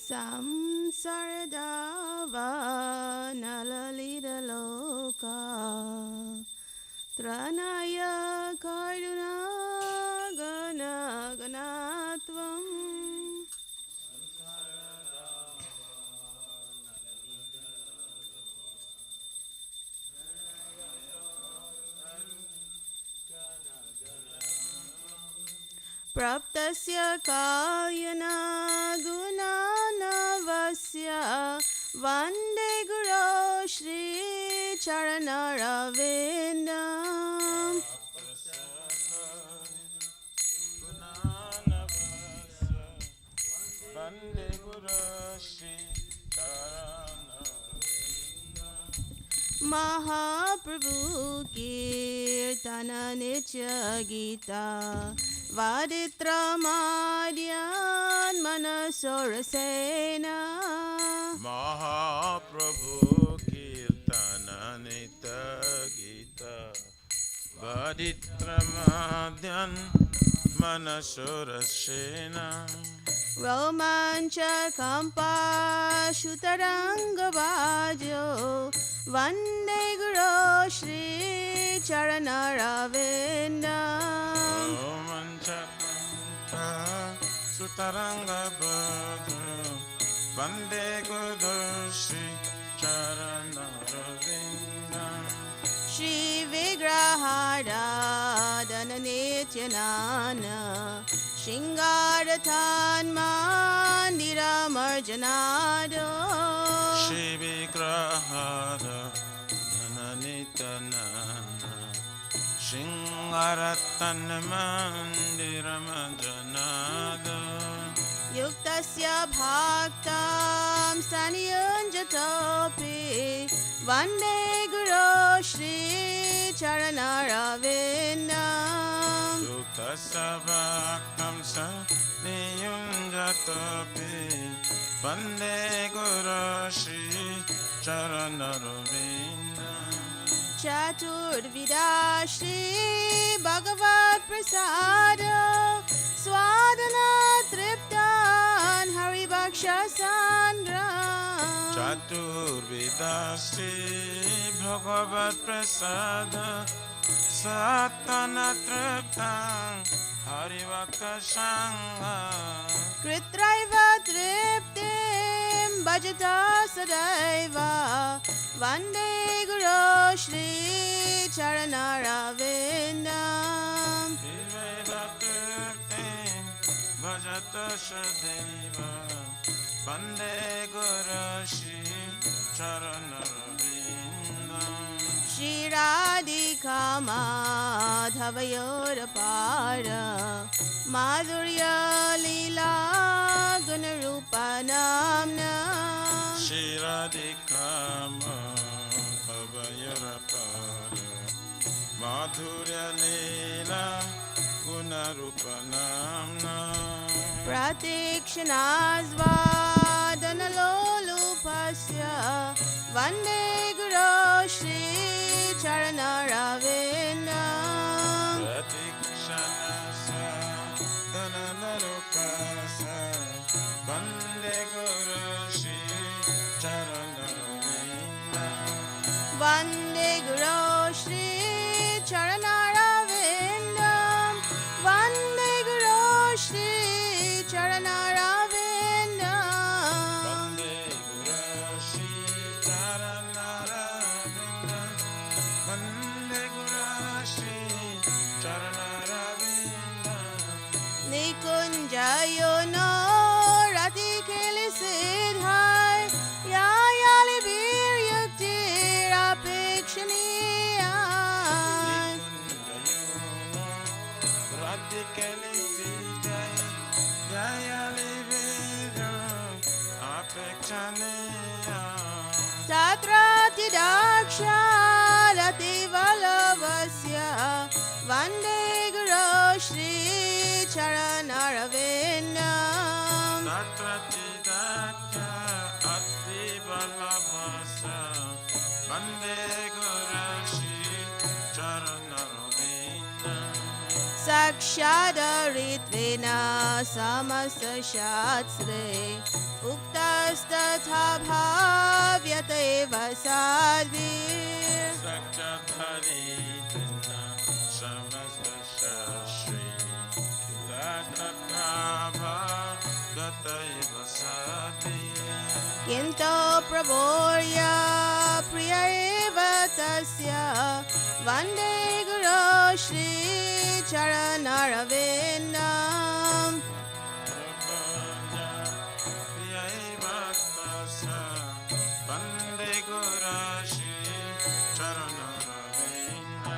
Samsaradava nalalita loka Tranaya karuna gana ganatvam Praptasya kalyana gunanavasya Vande Guru Shri Charanaravinam Vande Guru Shri Mahaprabhu Kirtana Nitya Gita Vaditra Madhyan Manasorasena Mahaprabhu Kirtana Nitya Gita Vaditra Madhyan Manasorasena Romancha Kampa Shutaranga Vajo Vande Guru Shri Charanaravinam Romancha Kampa Shutaranga Vajo Vande Guru Shri Charanaravinam Shri Vigrahara Dananityanana Shingarathan Mandira Marjanado Shri Vigrahara Dananityanana Shingarathan Mandira Marjanado Yuktasya Bhaktam Staniyunjatopi Vande Guru Shri Charanaravinam Yuktasya Bhaktam Staniyunjatopi Vande Guru Shri Charanaravinam Chaturvida Shri Bhagavad Prasada Swadana Triptan Haribaksha Sangram Chaturvida Shri Bhagavad Prasada Satana Triptan Harivakta Sangha Kritraiva Triptim Bhajata Sadaiva Vande Guru Shri Charanaravinam Bhajata Shadeva Vande Guru Shri Charanaravinam Shri Radhika Madhavayorapara Madhurya Leela Gunarupa Namna Shri Radhika Madhavayorapara Madhurya Leela Gunarupa Namna Pratikshanasvadanalolupasya Vande Guru Shri Charanaravinam Pratikshanasadanalupasya Vande Guru Shri Charanaravinam Vande Guru Shri Charanaravinam Vande Guru Shri Charanaravinam Vande Guru Shri Charanaravinam Vande Guru साक्षादरित्वेना समस्तशास्त्रे उक्तस्तथा भाव्यत एव साध्भिः Sakshadharitena samastasashri Udatatthava gataiva sadhi किन्तु प्रबोर्य प्रिय एव तस्य वन्दे गुरो श्रीचरणरविन्दम् Priyaivatasa Vande Gurashi Charanaravinda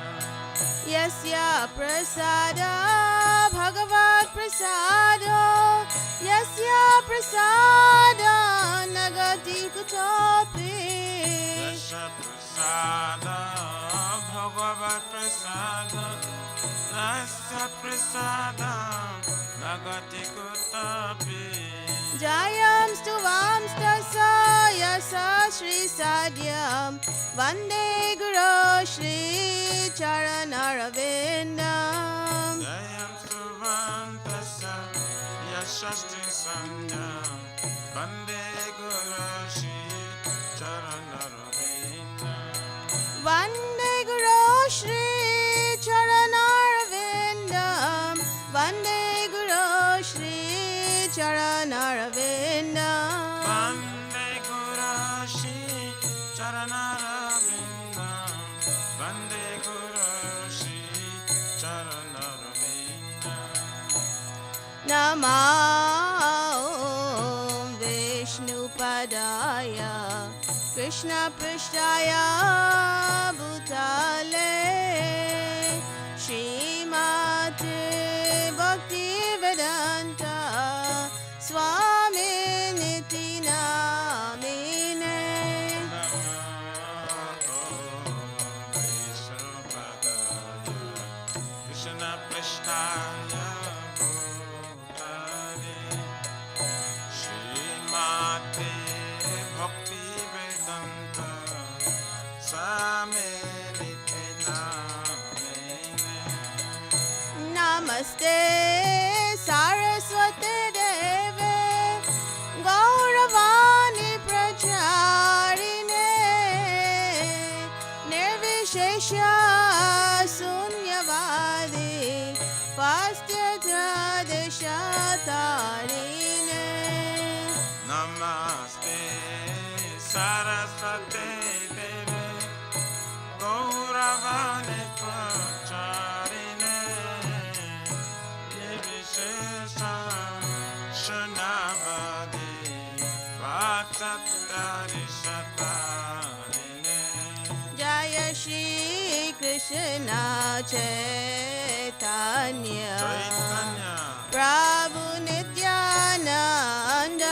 यस्य प्रसाद भगवत् प्रसादो यस्य प्रसाद न गति कुतोऽपि Yasha Prasada Bhagavat Prasada Nasya Prasada Nagati Kutapi जयं स्तुवां स्तसा यसा श्रीसाद्यं वन्दे गुरो श्रीचरणरविन्दम् Jayam Suvantasa Yashasti Sanyam Vande Gurashi Charanaravinda वन्दे गुरो श्रीचरणरविन्दम् वन्दे गुरो श्रीचरणरविन्दम् Vande Gurashi Charanaravinda Vande Gurashi Charanaravinda नमो विष्णुपदाय कृष्णपृष्ठाय भूतले श्रीमते Bhaktivedanta स्वामिनिति नामिने Krishna Prasthaya Bhutale Srimate Bhakti Vedanta Saminite Namine नमस्ते सारस्वते देवे गौरवाणी प्रचारिणे निर्विशेष शून्यवादी पाश्चात्यदेशतारिणे Namaste Saraswate Deve Gauravane Pracharine Nirvishesha Shanavadi Vatatari Shatarine जय श्री कृष्ण चैतन्य Chaitanya प्रभु नित्यानंद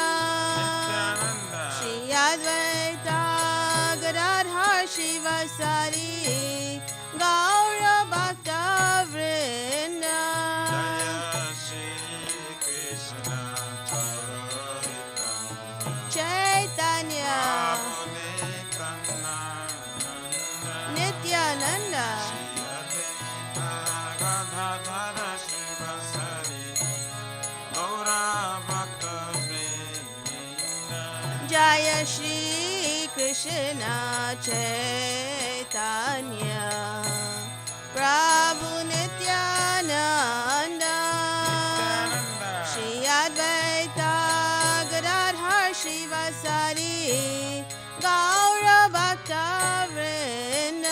Nityananda श्री अद्वैता गदाधर शिवसारी गौर भक्त वृंद Jaya Shri Krishna Chaitanya चैतन्य Prabhu नित्यानंद जय श्री कृष्ण चैतन्य प्रभु नित्यानंद श्री अद्वैता गदाधर शिवसारी गौर भक्त वृंद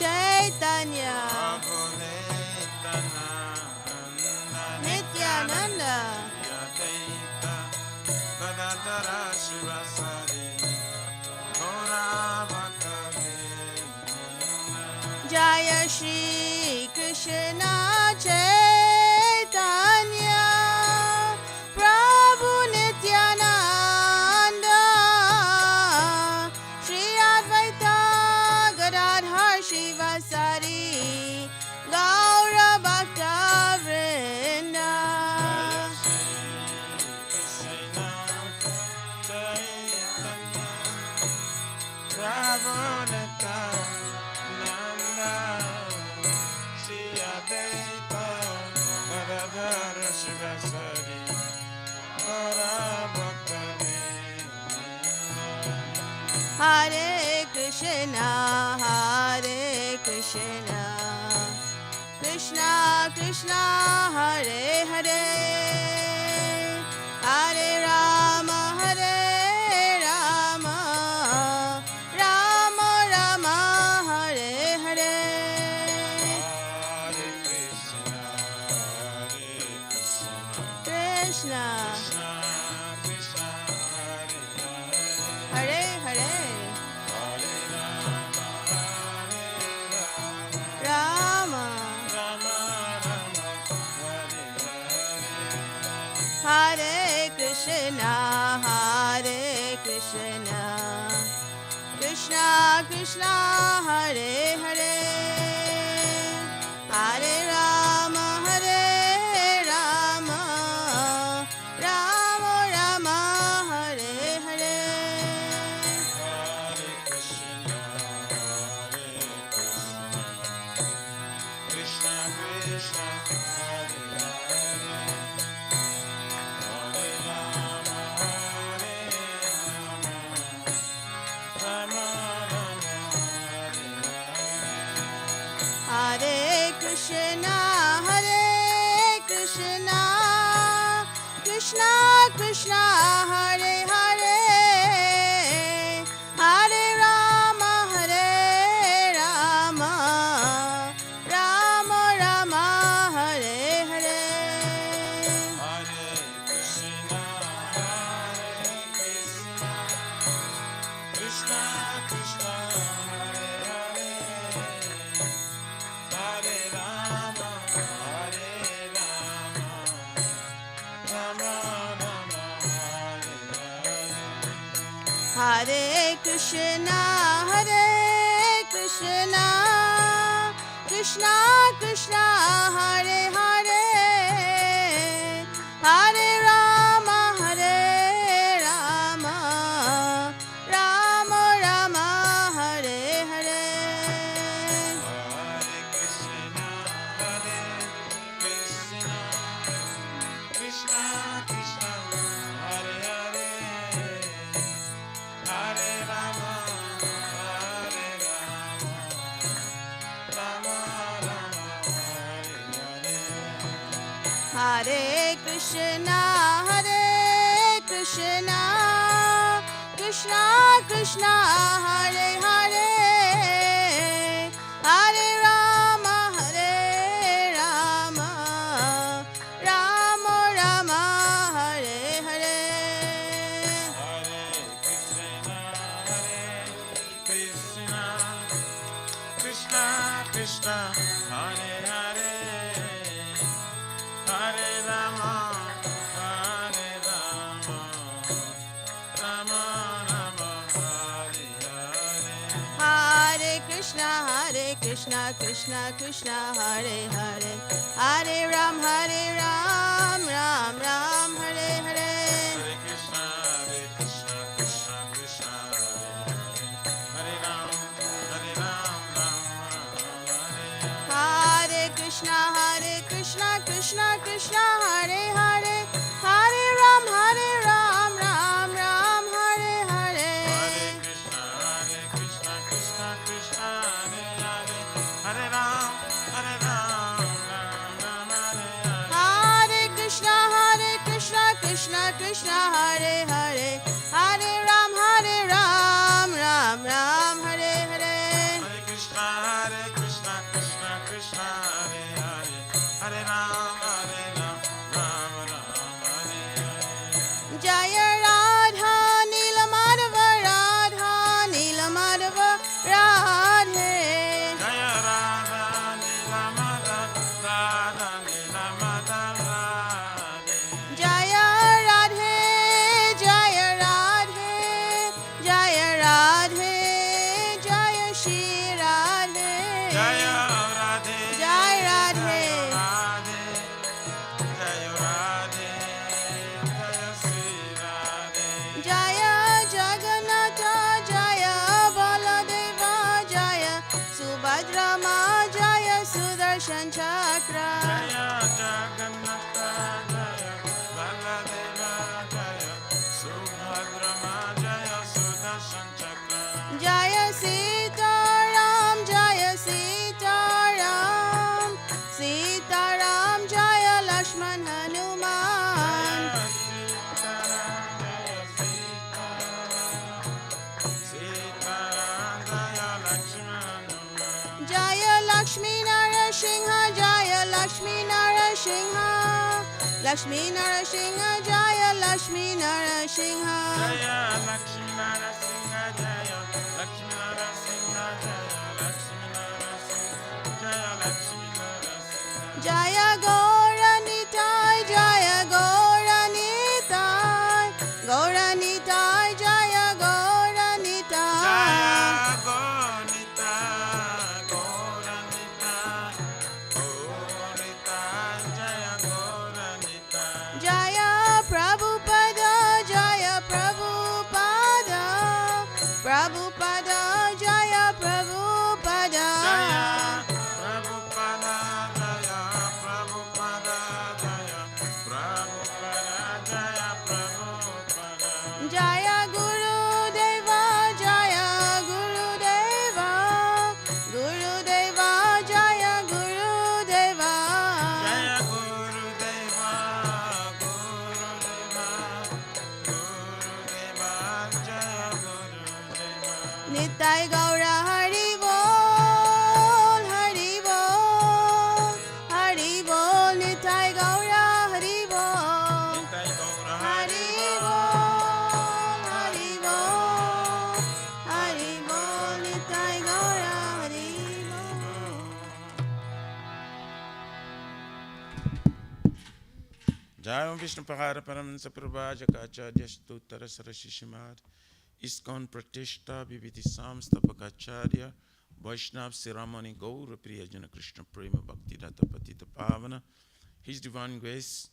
चैतन्य नित्यानंद जय श्री कृष्ण चैतन्य प्रभु नित्यानंद श्री अद्वैता गदाधर शिवसारी गौर भक्त वृंद Prabhupada Nanda Shri Advaita Gadadhara Shivasari Gaura Bhaktani Hare Krishna, Hare Krishna, Krishna Krishna, Hare Hare, Hare Rama, Hare Rama, Rama Rama, Hare Hare. Hare Krishna Krishna, Krishna Krishna Hare Hare Hare, Hare Rama Rama, Rama Rama Hare Hare Hare Krishna, Hare Krishna, Krishna Krishna, Hare Hare, Hare Rama, Hare Rama, Rama Rama, Hare Hare. Hare Krishna Krishna Krishna Hare Hare Hare Rama Rama Rama Hare Hare Hare Krishna, Hare Krishna, Krishna Krishna, Hare Hare, Hare Rama, Hare Rama, Rama Rama, Hare Hare. Hare Krishna Krishna Krishna Hare Hare Hare Rama Rama Rama Hare Hare Hare Krishna, Hare Krishna, Krishna Krishna, Hare Hare, Hare Rama, Hare Rama, Rama Rama, Hare Hare. Hare Krishna Krishna Krishna Hare Hare Hare Rama Rama Rama Hare Hare Hare Krishna, Hare Krishna, Krishna Krishna, Hare Hare, Hare Rama, Hare Rama, Rama Rama, Hare Hare. Hare Krishna Krishna Krishna Hare Hare Hare Rama Rama Rama Hare Hare Hare Krishna, Hare Krishna, Krishna Krishna, Hare Hare, Hare Ram, Ram Ram, Hare Hare. Hare Krishna Krishna Krishna Hare Hare Hare Ram Ram Hare Krishna, Hare Krishna, Krishna Krishna, Hare Hare, Hare Ram, Ram Ram, Hare Hare. Hare Krishna Krishna Krishna Hare Hare Hare Ram Ram Ram Hare Hare Hare Krishna, Krishna Jaya Sitaram, Jaya Sitaram, Sitaram, Jaya Lakshman Hanuman. Jaya Lakshmi Narasingha, Jaya Lakshmi Narasingha, Lakshmi Narasingha, Jaya Lakshmi Narasingha. Jaya Lakshmi Narasingha, Jaya Lakshmi Narasingha, Jaya Lakshmi Narasingha, Jaya Lakshmi Narasingha. Jaya Gauranitai, Jaya Gauranitai, Gauranitai, Jaya Gauranitai. Jaya Gauranitai, Gauranitai, Gauranitai, Jaya Gauranitai. Jaya Prabhupada, Jaya Prabhupada, Prabhupada, Jaya Prabhupada. Jaya Prabhupada, Jaya Prabhupada, Jaya Prabhupada, Jaya Prabhupada. Jaya Gurudeva, Jaya Gurudeva, Gurudeva, Jaya Gurudeva. Jaya Gurudeva, Gurudeva, Gurudeva, Jaya Gurudeva. Nitai Gaura Hari Bol, Hari Bol, Hari Bol, Nitai Gaura Hari Bol. Nitai Gaura Hari Hari Bol, Hari Bol, Hari Bol, Nitai Gaura Hari Bol. Jai Om Vishnu Pahara Paramahansa Prabhajakacharya Stutara Sarashishimad ISKCON Pratishta Viviti Samstapakacharya Vaishnav Siramani Gaura Priyajana Krishna Prema Bhakti Rata Patita Pavana. His Divine Grace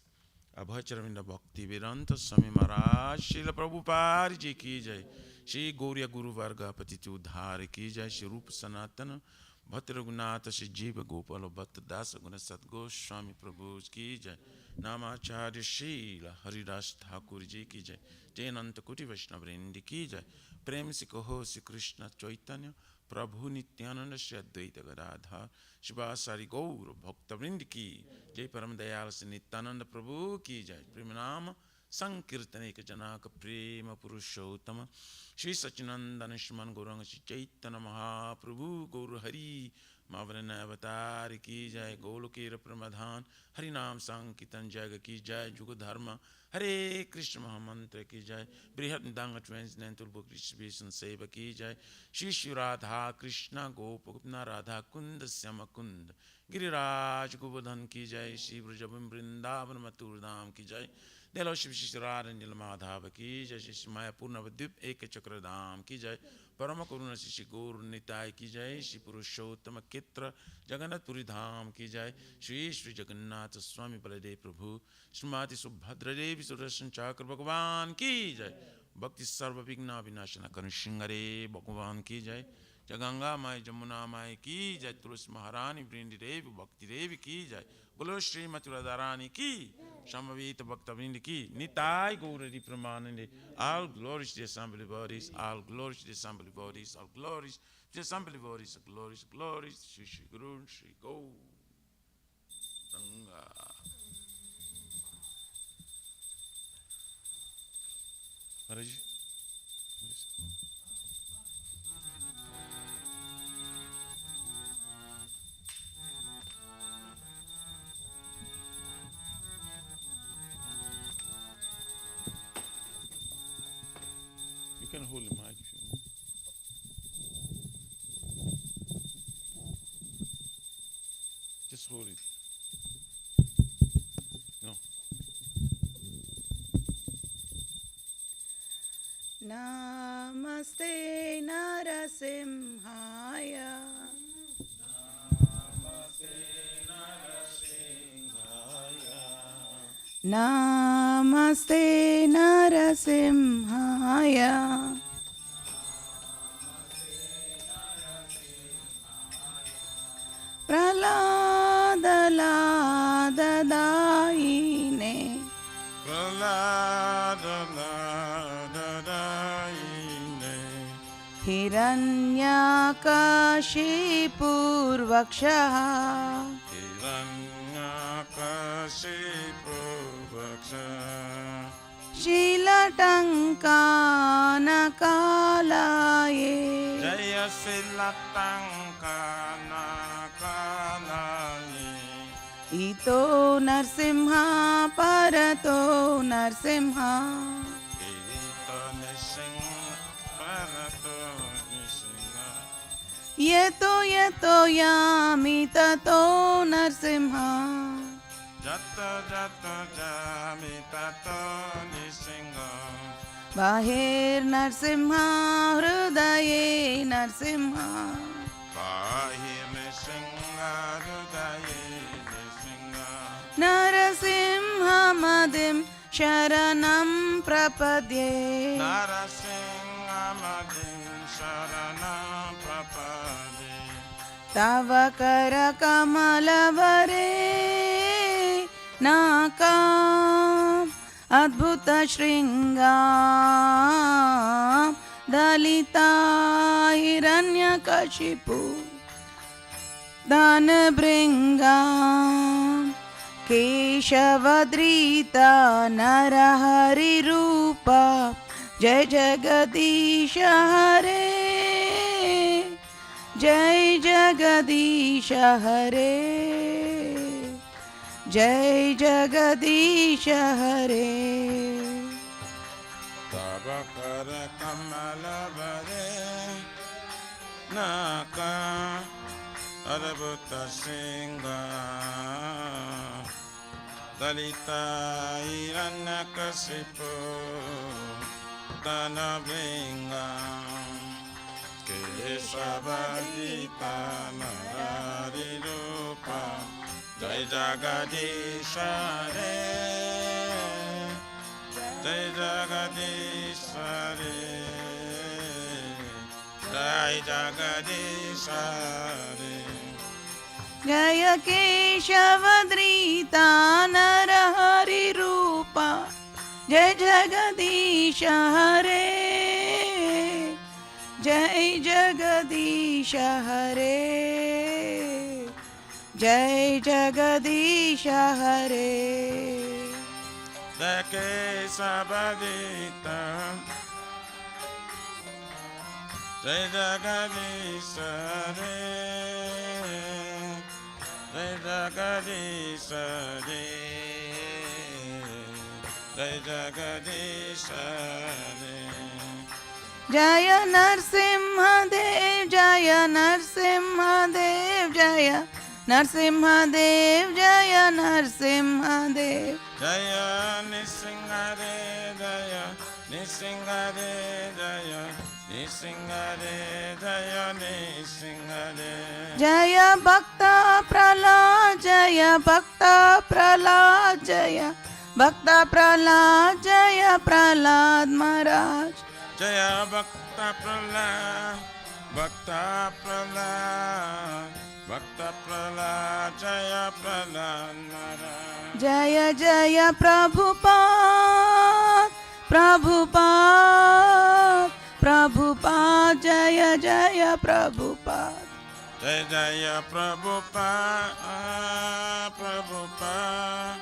Abhacharavinda Bhakti Vedanta Swami Maharaj Srila Prabhupada Ji Ki Jai. Shri Gauriya Guru Varga Patitu Udhara Ki Jai. Shri Rupa Sanatana Bhakti Raghunatha Shri Jiva Gopala Bhatta Dasa Guna Sadgoswami Swami Prabhu Ki Jai. Namacharya Srila Haridas Thakur Ji Ki Jai. Jayananta Kuti Vaishnavrendi Ki Jai. Prem Se Kaho Shri Krishna Chaitanya Prabhu Nityananda Shri Advaita Gadadhar Shivasari Gaura Bhaktavrind Ki Jai. Param Dayal Shri Nityananda Prabhu Ki Jai. Premanama Sankirtaneka Janaka Prema Purushottama Shri Sachinandana Shriman Gauranga Shri Chaitanya Mahaprabhu Gaura Hari Mavrana Avatari Ki Jai. Golokera Pramadhan Hari Nam Sankitan Jaga Ki Jai. Juga Dharma Hare Krishna Mahamantra Ki Jai. Brihat Danga Transcendental Book Distribution Seva Ki Jai. Shri Shri Radha Krishna Gopagopna Radha Kunda Syama Kunda Giriraj Govardhan Ki Jai. Shri Vrajabam Vrindavan Mathur Dham Ki Jai. Delo Shri Shri Radha Nila Madhava Ki Jai. Shri Maya Purna Vadip Eka Chakra Dham Ki Jai. Parama Karuna Shri Gaur Nitai Ki Jai. Shri Purushottama Kitra Jagannath Puri Dham Ki Jai. Shri Shri Jagannath Swami Baladev Prabhu Srimati Subhadra Devi Sudarshan Chakra Bhagavan Ki Jai. Bhakti Sarva Vigna Vinashana Karun Shingare Bhagavan Ki Jai. Jaganga Mai Jamuna Mai Ki Jai. Tulsi Maharani Vrindi Devi Bhakti Devi Ki Jai. Golo Shri Radharani Ki Shamavita Bhaktavindi Ki Nitai Gaurari Pramanande. All glories to the assembly bodies, all glories to the assembly bodies, all glories to the assembly bodies, glories, glories, Shri Shri Guru, Shri Go. Maharaj. You can hold the mic if you want. Just hold it. No. Namaste Narasimhaya. Namaste Narasimhaya. Praladadaine. हिरण्यकशिपुर्वक्षः शीलटङ्कानकालाये जय शीलटङ्कानकालाये इतो नरसिंह परतो नरसिंह यतो यतो यामि ततो नरसिंह जत जत जामि ततो नृसिंह बाहिर्नरसिंह हृदये नरसिंह बाहिर्नृसिंह हृदये नृसिंह नरसिंहमदिं शरणं प्रपद्ये नरसिंहमदिं शरणं प्रपद्ये तव करकमलवरे नाकाम् अद्भुतशृङ्गां दलिता हिरण्यकशिपु दानभृङ्गां केशवधृता नरहरिरूपा जय जगदीश हरे जय जगदीश हरे जय जगदीश हरे तव कर कमल भरे नाका अद्भुत सिंह दलिता हिरण्यकशिपु दानभृङ्गा केशवधृता नरहरिरूपा जय जगदीश हरे जय जगदीश हरे जय जगदीश हरे जय केशवधृता नरहरिरूपा जय जगदीश हरे जय जगदीश हरे जय जगदीश हरे जय केशवधृता जय जगदीश हरे जय जगदीश हरे जय जगदीश हरे जय नरसिंहदेव जय नरसिंहदेव जय नरसिंहदेव जय नरसिंहदेव जय नृसिंहदेव जय नृसिंहदेव जय नृसिंहदेव जय नृसिंहदेव जय भक्त प्रहलाद जय भक्त प्रहलाद जय भक्त प्रहलाद जय प्रहलाद महाराज जय भक्त प्रहलाद भक्त प्रहलाद भक्त प्रहलाद जय प्रहलाद महाराज जय जय प्रभुपाद प्रभुपाद प्रभुपाद जय जय प्रभुपाद जय जय प्रभुपाद प्रभुपाद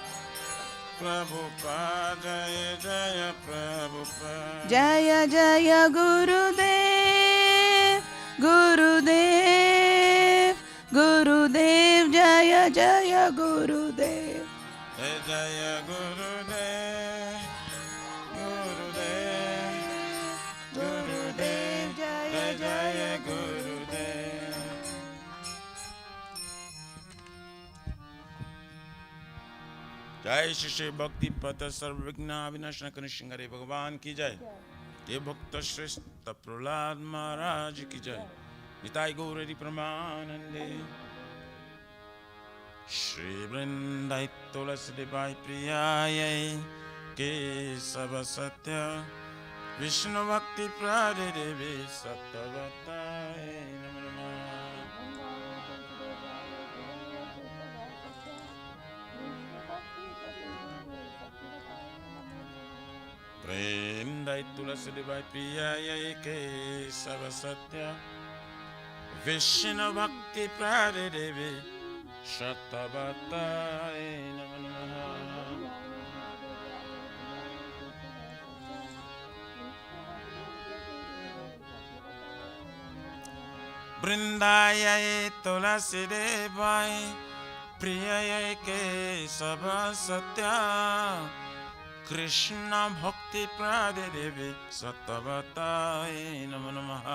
प्रभुपाद जय जय प्रभुपाद जय जय गुरुदेव गुरुदेव गुरुदेव जय जय गुरुदेव जय जय गुरुदेव गुरुदेव गुरुदेव जय जय गुरुदेव जय श्री श्री भक्ति पथ सर्वविघ्न विनाशन कनिष्ठिंगरे भगवान की जय ये भक्त श्रेष्ठ प्रहलाद महाराज की जय निताई गौरी प्रमानंदे श्री वृंदाई तुलसी देवाय प्रियाय केशव सत्य विष्णु भक्ति प्रारे देवी सत्यवताय नमो नमः प्रेम दाई तुलसी देवाय प्रियाय के सब सत्य विष्णु भक्ति प्रारे देवी शतवताय नमो नमः वृंदाय तुलसी देवाय प्रियाय के सब सत्य कृष्ण भक्ति प्रादे देवी सतवताय नमो नमः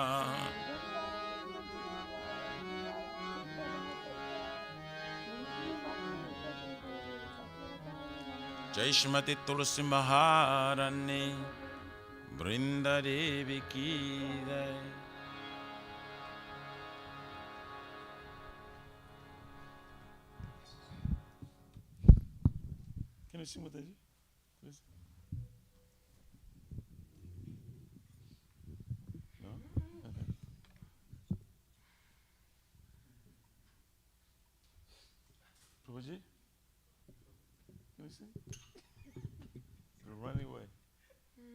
जय श्रीमती तुलसी महारानी वृंदा देवी की जय। Can you sing with us, please? No? Okay. Prabhuji, can you sing? You're running away.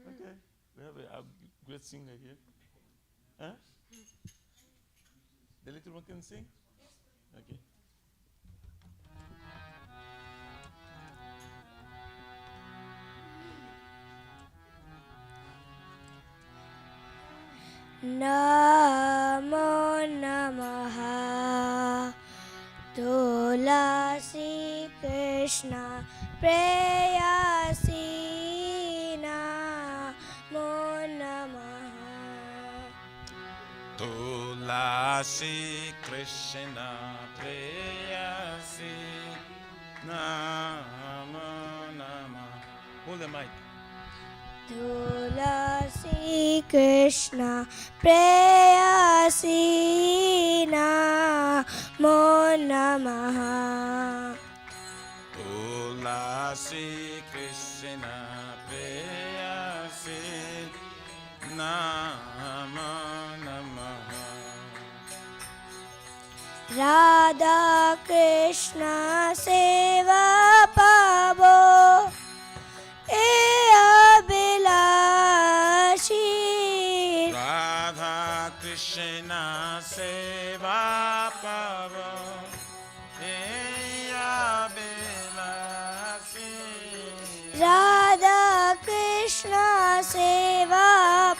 Okay, we have a great singer here. Huh? The little one can sing? Okay. Namo Namaha Tulasi Krishna Preyasi Namo Namaha Tulasi Krishna Preyasi Namo Namaha. Hold the mic. Tulasi Krishna Preyasi Namo Namaha Tulasi Krishna Preyasi Namo Namaha Radha Krishna Seva Pavo Abhilashi Radha Krishna Seva Pavo Abhilashi Radha Krishna Seva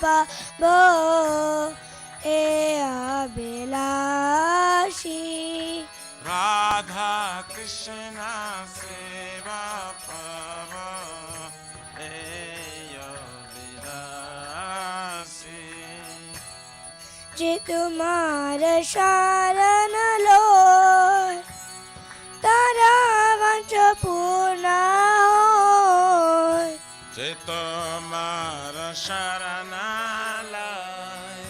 Pavo Abhilashi Radha Krishna Seva Pava जे तुम्हारा शरण लो तारा वंश पूर्ण हो जे तुम्हारा शरण लय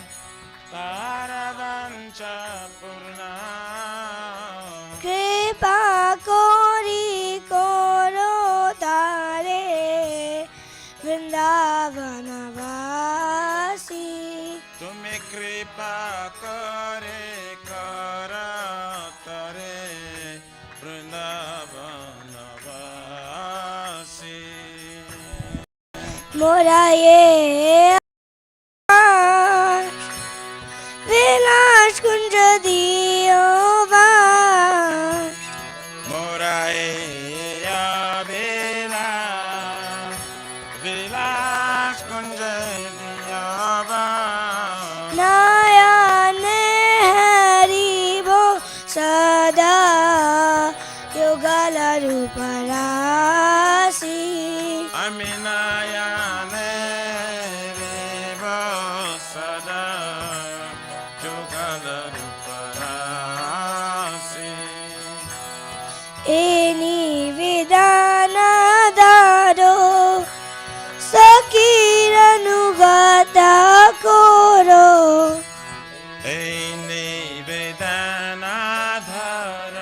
तारा वंश पूर्ण कृपा कोरी करो तारे वृंदावन वासी तुम्हें कृपा करे कर तरे वृंदावन वासी मोरा ये आश विलास कुंज दियो वास मोराए विलास कुंज दियावा नयन हरिभो सदा युगल रूप राशि अमिनायने रेव सदा जुगल रूपरासि ए निवेदन दारो सकीरनुगत कोरो निवेदनाधर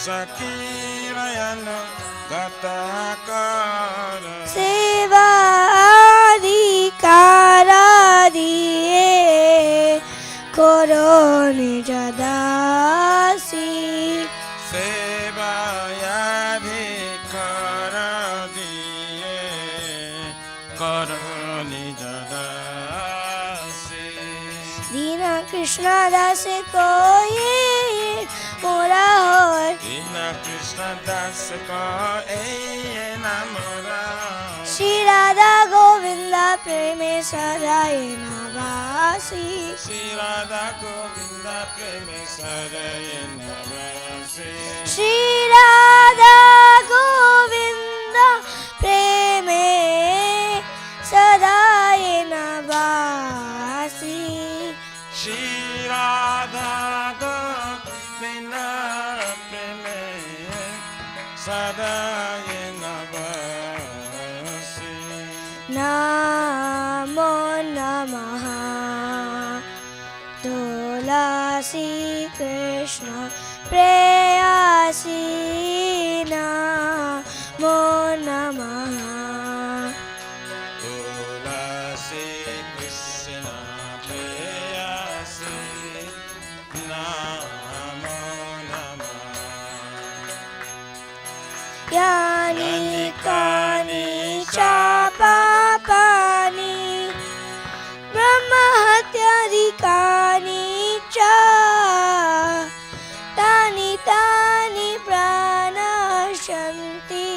सकीरयन गतकर सेवाधिकार दिए कोरो निज दासी सेवायाधिकार दिए दीना कृष्ण दास को ये मोरा होय दीना कृष्ण दास को ये मोरा श्री राधा गोविंदा प्रेमे सदा ये नवासी श्री राधा गोविंदा प्रेमे सदा ये नवासी श्री राधा गोविंदा प्रेमे सदा ये नवासी श्री राधा गोविंदा प्रेमे सदा ये नवासी नमो नमः तुलसी कृष्ण प्रेयसी नमो नमः तुलसी कृष्ण प्रेयसी नमो नमः यानि कानि च पापानि ब्रह्महत्यादिकानि च तानि तानि प्रणश्यन्ति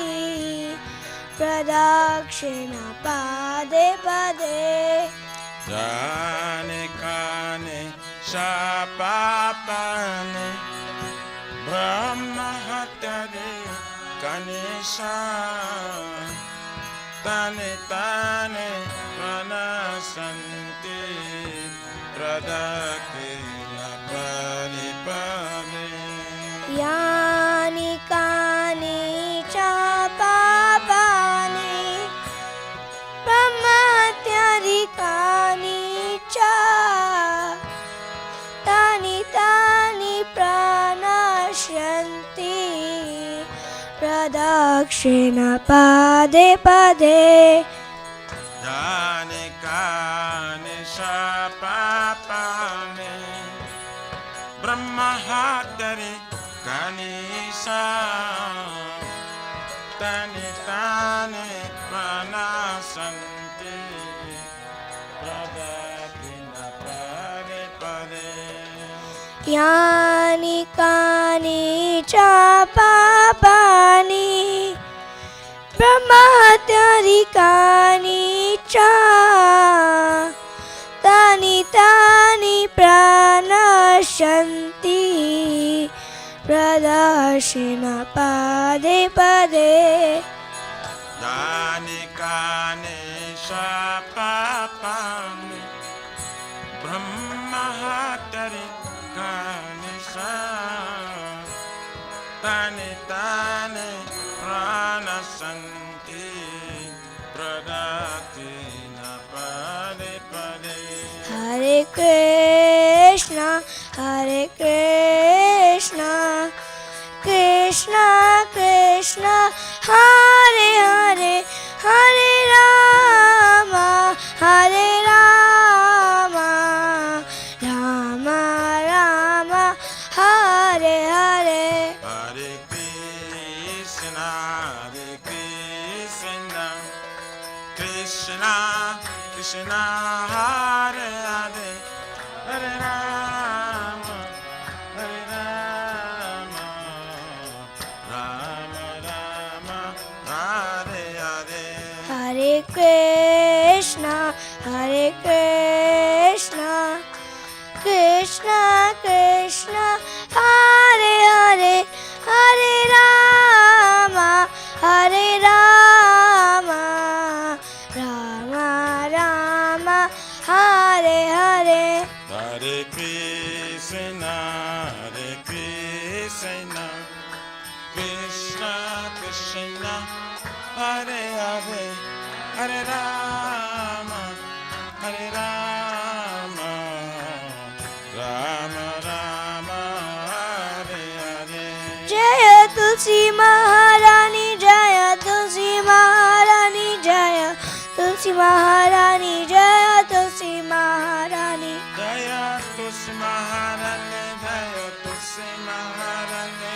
प्रदक्षिण पादे पदे जाने काने शापापाने ब्रह्म हत्यादि कनिशा ताने ताने प्रणश्यन्ति प्रदक्षिण पादे पदे यानि कानि च पापानि ब्रह्महत्यादिकानि च तानि तानि प्रणश्यन्ति प्रदक्षिण पादे पदे जाने काने शापापाने ब्रह्म हत्यादि कनिशा तानि तानि प्रणश्यन्ति प्रदक्षिण पादे पदे यानि कानि च पापानि ब्रह्महत्यादिकानि च तानि तानि प्रणश्यन्ति प्रदक्षिण पादे पदे जाने काने शापापाने ब्रह्म हत्यादि कनिशा तानि तानि प्रणश्यन्ति प्रदक्षिण पादे पदे हरे Krishna Krishna Krishna Hare Hare Hare Ram Ram Ram Hare Hare Hare Krishna, Krishna Krishna, Hare Hare, Hare Rama, Rama Rama, Hare Hare. हरे Krishna Krishna Krishna Hare Hare Hare Ram Ram Ram Hare Hare Hare Krishna, Krishna Krishna, Hare Hare, Hare Rama, Rama Rama, Hare Hare. जय तुलसी महारानी जय तुलसी महारानी जय तुलसी महारानी जय तुलसी महारानी जय तुलसी महारानी, जय तुलसी महारानी,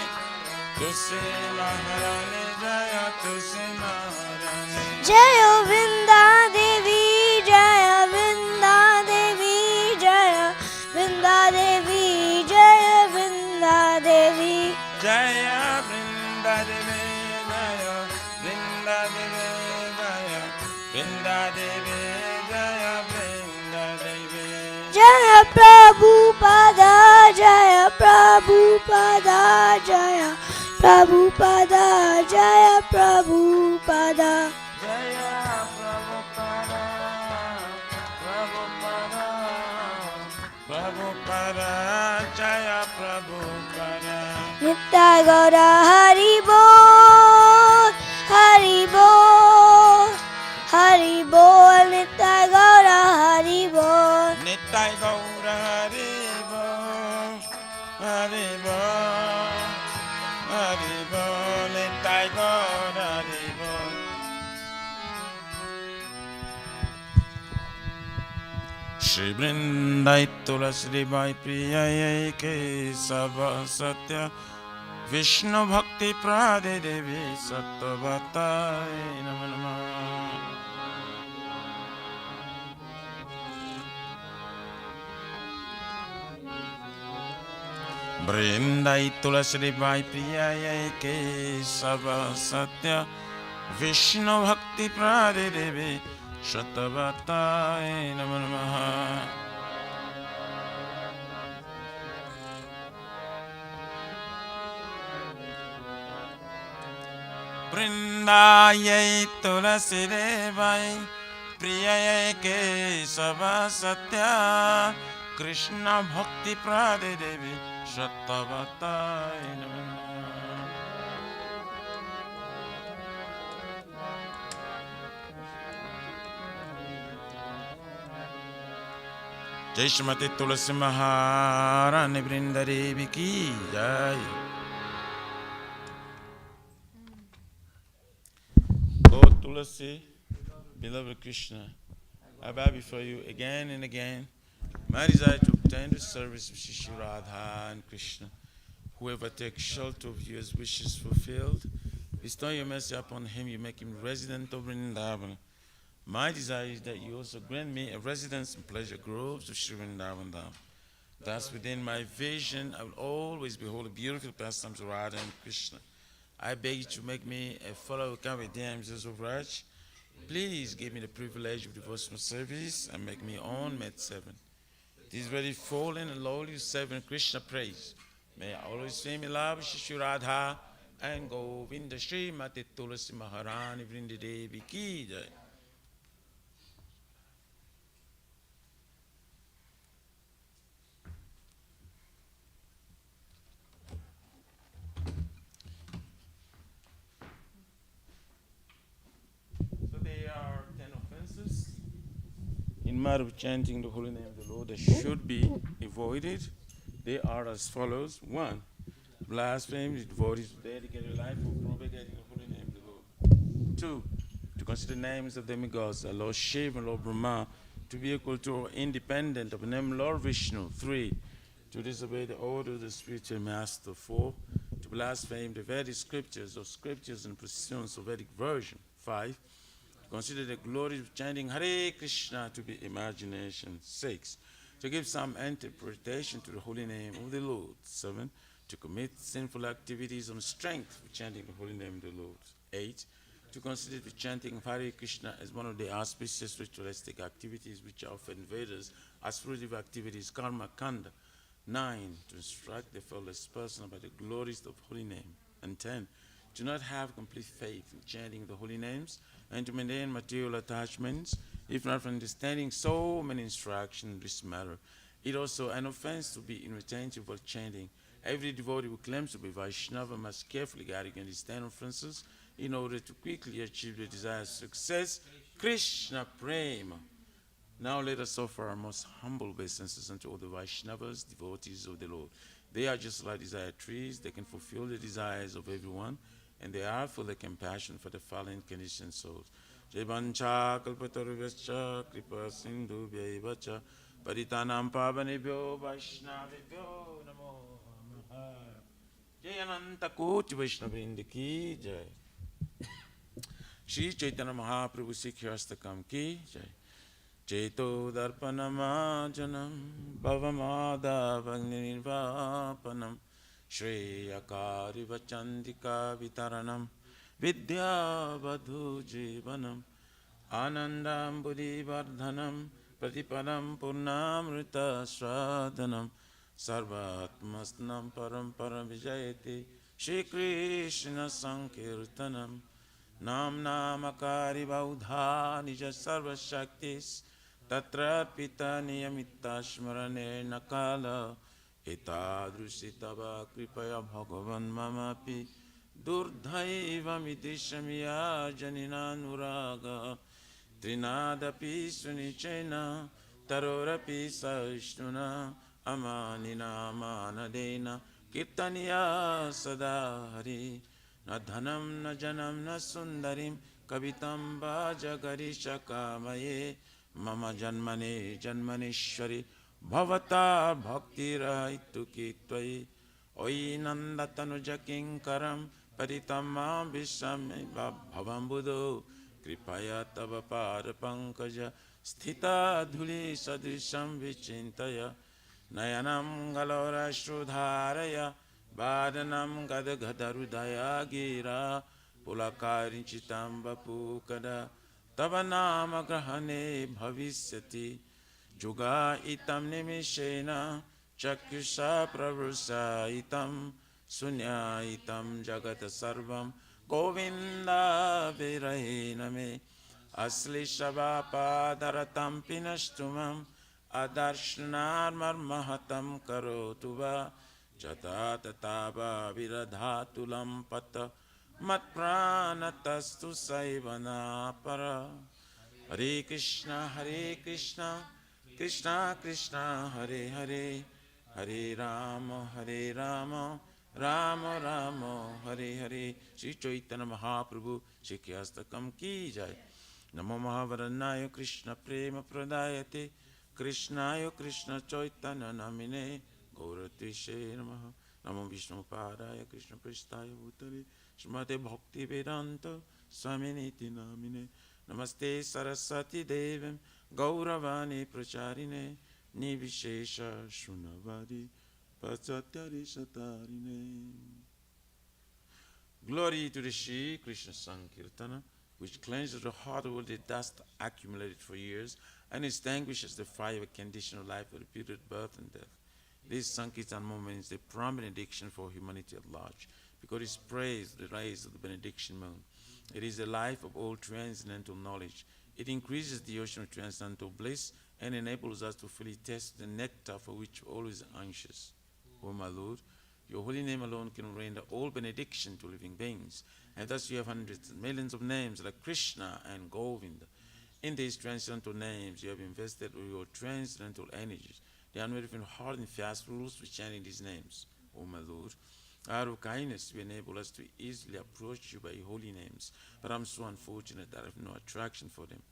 तुलसी महारानी, जय तुलसी महारानी. जय वृंदा देवी जय वृंदा देवी जय Jaya Vrinda Devi Jaya Vrinda Devi Jaya Vrinda Devi Jaya Vrinda Devi Jaya Prabhupada, Jaya Prabhupada, Jaya Prabhupada, Jaya Prabhupada. Jaya Prabhupada Prabhupada Prabhupada Jaya Prabhupada Nitya Gaura Hari Bol, Hari Bol, Hari Bol, Nitya Gaura Hari Bol. Nittai Gaura Hari Bol Hari Bol Hari Bol Nittai Gaura Hari Bol Shri Vrindai Tulasi Bai Priya Ke Sabha Satya Vishnu Bhakti Prade Devi Sattvatai Namo Namah Vrindai Tulasi Bai Priya Ke Sabha Satya Vishnu Bhakti Prade Devi Sattvatai Namo Namah Vrindayai Tulasi Devai Priyai Ke Sabha Satya Krishna Bhakti Prade Devi Sattvatai Namo Namah Jai Shrimati Tulasi Maharani Vrinda Devi Ki Jai Lord Tulasi, beloved Krishna, I bow before you again and again. My desire to obtain the service of Shri Radha and Krishna. Whoever takes shelter of you, his wishes fulfilled. Bestow your mercy upon him, you make him resident of Vrindavan. My desire is that you also grant me a residence in pleasure groves of Shri Vrindavan Dham. Thus, within my vision, I will always behold the beautiful pastimes of Radha and Krishna. I beg you to make me a follower of Kavadhyams of Raj. Please give me the privilege of devotional service and make me own Med 7. These very fallen and lowly servant Krishna praise. May I always fame in love Shri Radha and Govinda Shri Mati Tulasi Maharani Vrinda Devi Ki Jai. So there are 10 offenses in matter of chanting the holy name of the Lord that should be avoided. They are as follows. 1. Blasphemy, devotees to dedicate their life for propagating the holy name of the Lord. 2. To consider names of demigods, Lord Shiva and Lord Brahma, to be equal to or independent of the name Lord Vishnu. 3. To disobey the order of the spiritual master. 4. To blaspheme the Vedic scriptures or scriptures in pursuance of Vedic version. 5. To consider the glory of chanting Hare Krishna to be imagination. 6. To give some interpretation to the holy name of the Lord. 7. To commit sinful activities on strength for chanting the holy name of the Lord. 8. To consider the chanting of Hare Krishna as one of the auspicious ritualistic activities which are offered in Vedas as fruitive activities, karma kanda. 9. To instruct the fearless person about the glories of holy name. And 10. To not have complete faith in chanting the holy names and to maintain material attachments, if not for understanding so many instructions in this matter. It also an offense to be inattentive while chanting. Every devotee who claims to be Vaishnava must carefully guard against these 10 offenses in order to quickly achieve the desired success. Krishna Prema. Now let us offer our most humble obeisances unto all the Vaishnavas, devotees of the Lord. They are just like desire trees. They can fulfill the desires of everyone, and they are full of compassion for the fallen conditioned souls. Jaivancha kalpatarubhascha kripa sindhu vyaivacha paritanam pavanebhyo vaishnavibhyo namo namaha. Jai Ananta Koti Vaishnavrinda ki jai. Shri Chaitanya Mahaprabhu Sikhastakam ki jai. Cheto darpanamajanam bhavamada vagnirvapanam Shreyakari Vitaranam Vidya Vadhu Jivanam Anandam Buddhi Vardhanam Pratipadam Purnamrita Sradhanam Sarvatmasnam Paramparam Vijayati Shri Krishna Sankirtanam Nam Namakari Baudha Nija Sarva Shaktis Tatra Pita Niyamita Shmarane Nakala Etadrusitava Kripaya Bhagavan Mamapi Durdhaiva Midishamya Janina Nuraga Trinadapi Sunichena Tarorapi Saishnuna Amanina Manadena Kirtaniya Sadahari Na dhanam na janam na sundarim kavitam bhajagarisha kamaye mama janmane janmaneshwari bhavata bhakti rahaitu kitvayi oi nandatanu kinkaram paritama vishame bhavam buddho kripaya tava para pankaja sthita dhuli sadrisham vichintaya nayanam galora shrudharaya Vadanam gada gadarudaya gira pulakarinchitam vapukada tavanama grahane bhavisyati juga itam nimishena chakyusha pravrusa itam sunya itam jagata sarvam govinda virahena me asli shabapa daratam pinashtumam adarshnar marmahatam karotuva Jata tatava viradhatulam pata mat pranatastu saivana para Hare Krishna Krishna Krishna Hare Hare Hare Rama Rama Rama Hare Hare Shri Chaitanya Mahaprabhu Shikyastakam ki jai Namo Mahavaranayo Krishna Prema Pradayate Krishnaya Krishna Chaitanya Namine Gauratrishe Namaha Namo Vishnu Padaya Krishna Prestaya Bhutale Srimate Bhakti Vedanta Swaminiti Namine Namaste Saraswati Devim Gauravani Pracharine Nivishesha Shunavadi Pachatyari Satarine. Glory to the Shri Krishna Sankirtana, which cleanses the heart of all the dust accumulated for years and extinguishes the fire of a conditional life of repeated birth and death. This Sankirtan moment is the prime benediction for humanity at large, because it sprays the rays of the benediction moon. It is the life of all transcendental knowledge. It increases the ocean of transcendental bliss and enables us to fully taste the nectar for which we're always anxious. O my Lord, your holy name alone can render all benediction to living beings, and thus you have hundreds and millions of names like Krishna and Govinda. In these transcendental names, you have invested with your transcendental energies. The unwavering hard and fast rules to chanting these names. O my Lord, out of kindness, you enable us to easily approach you by your holy names, but I'm so unfortunate that I have no attraction for them.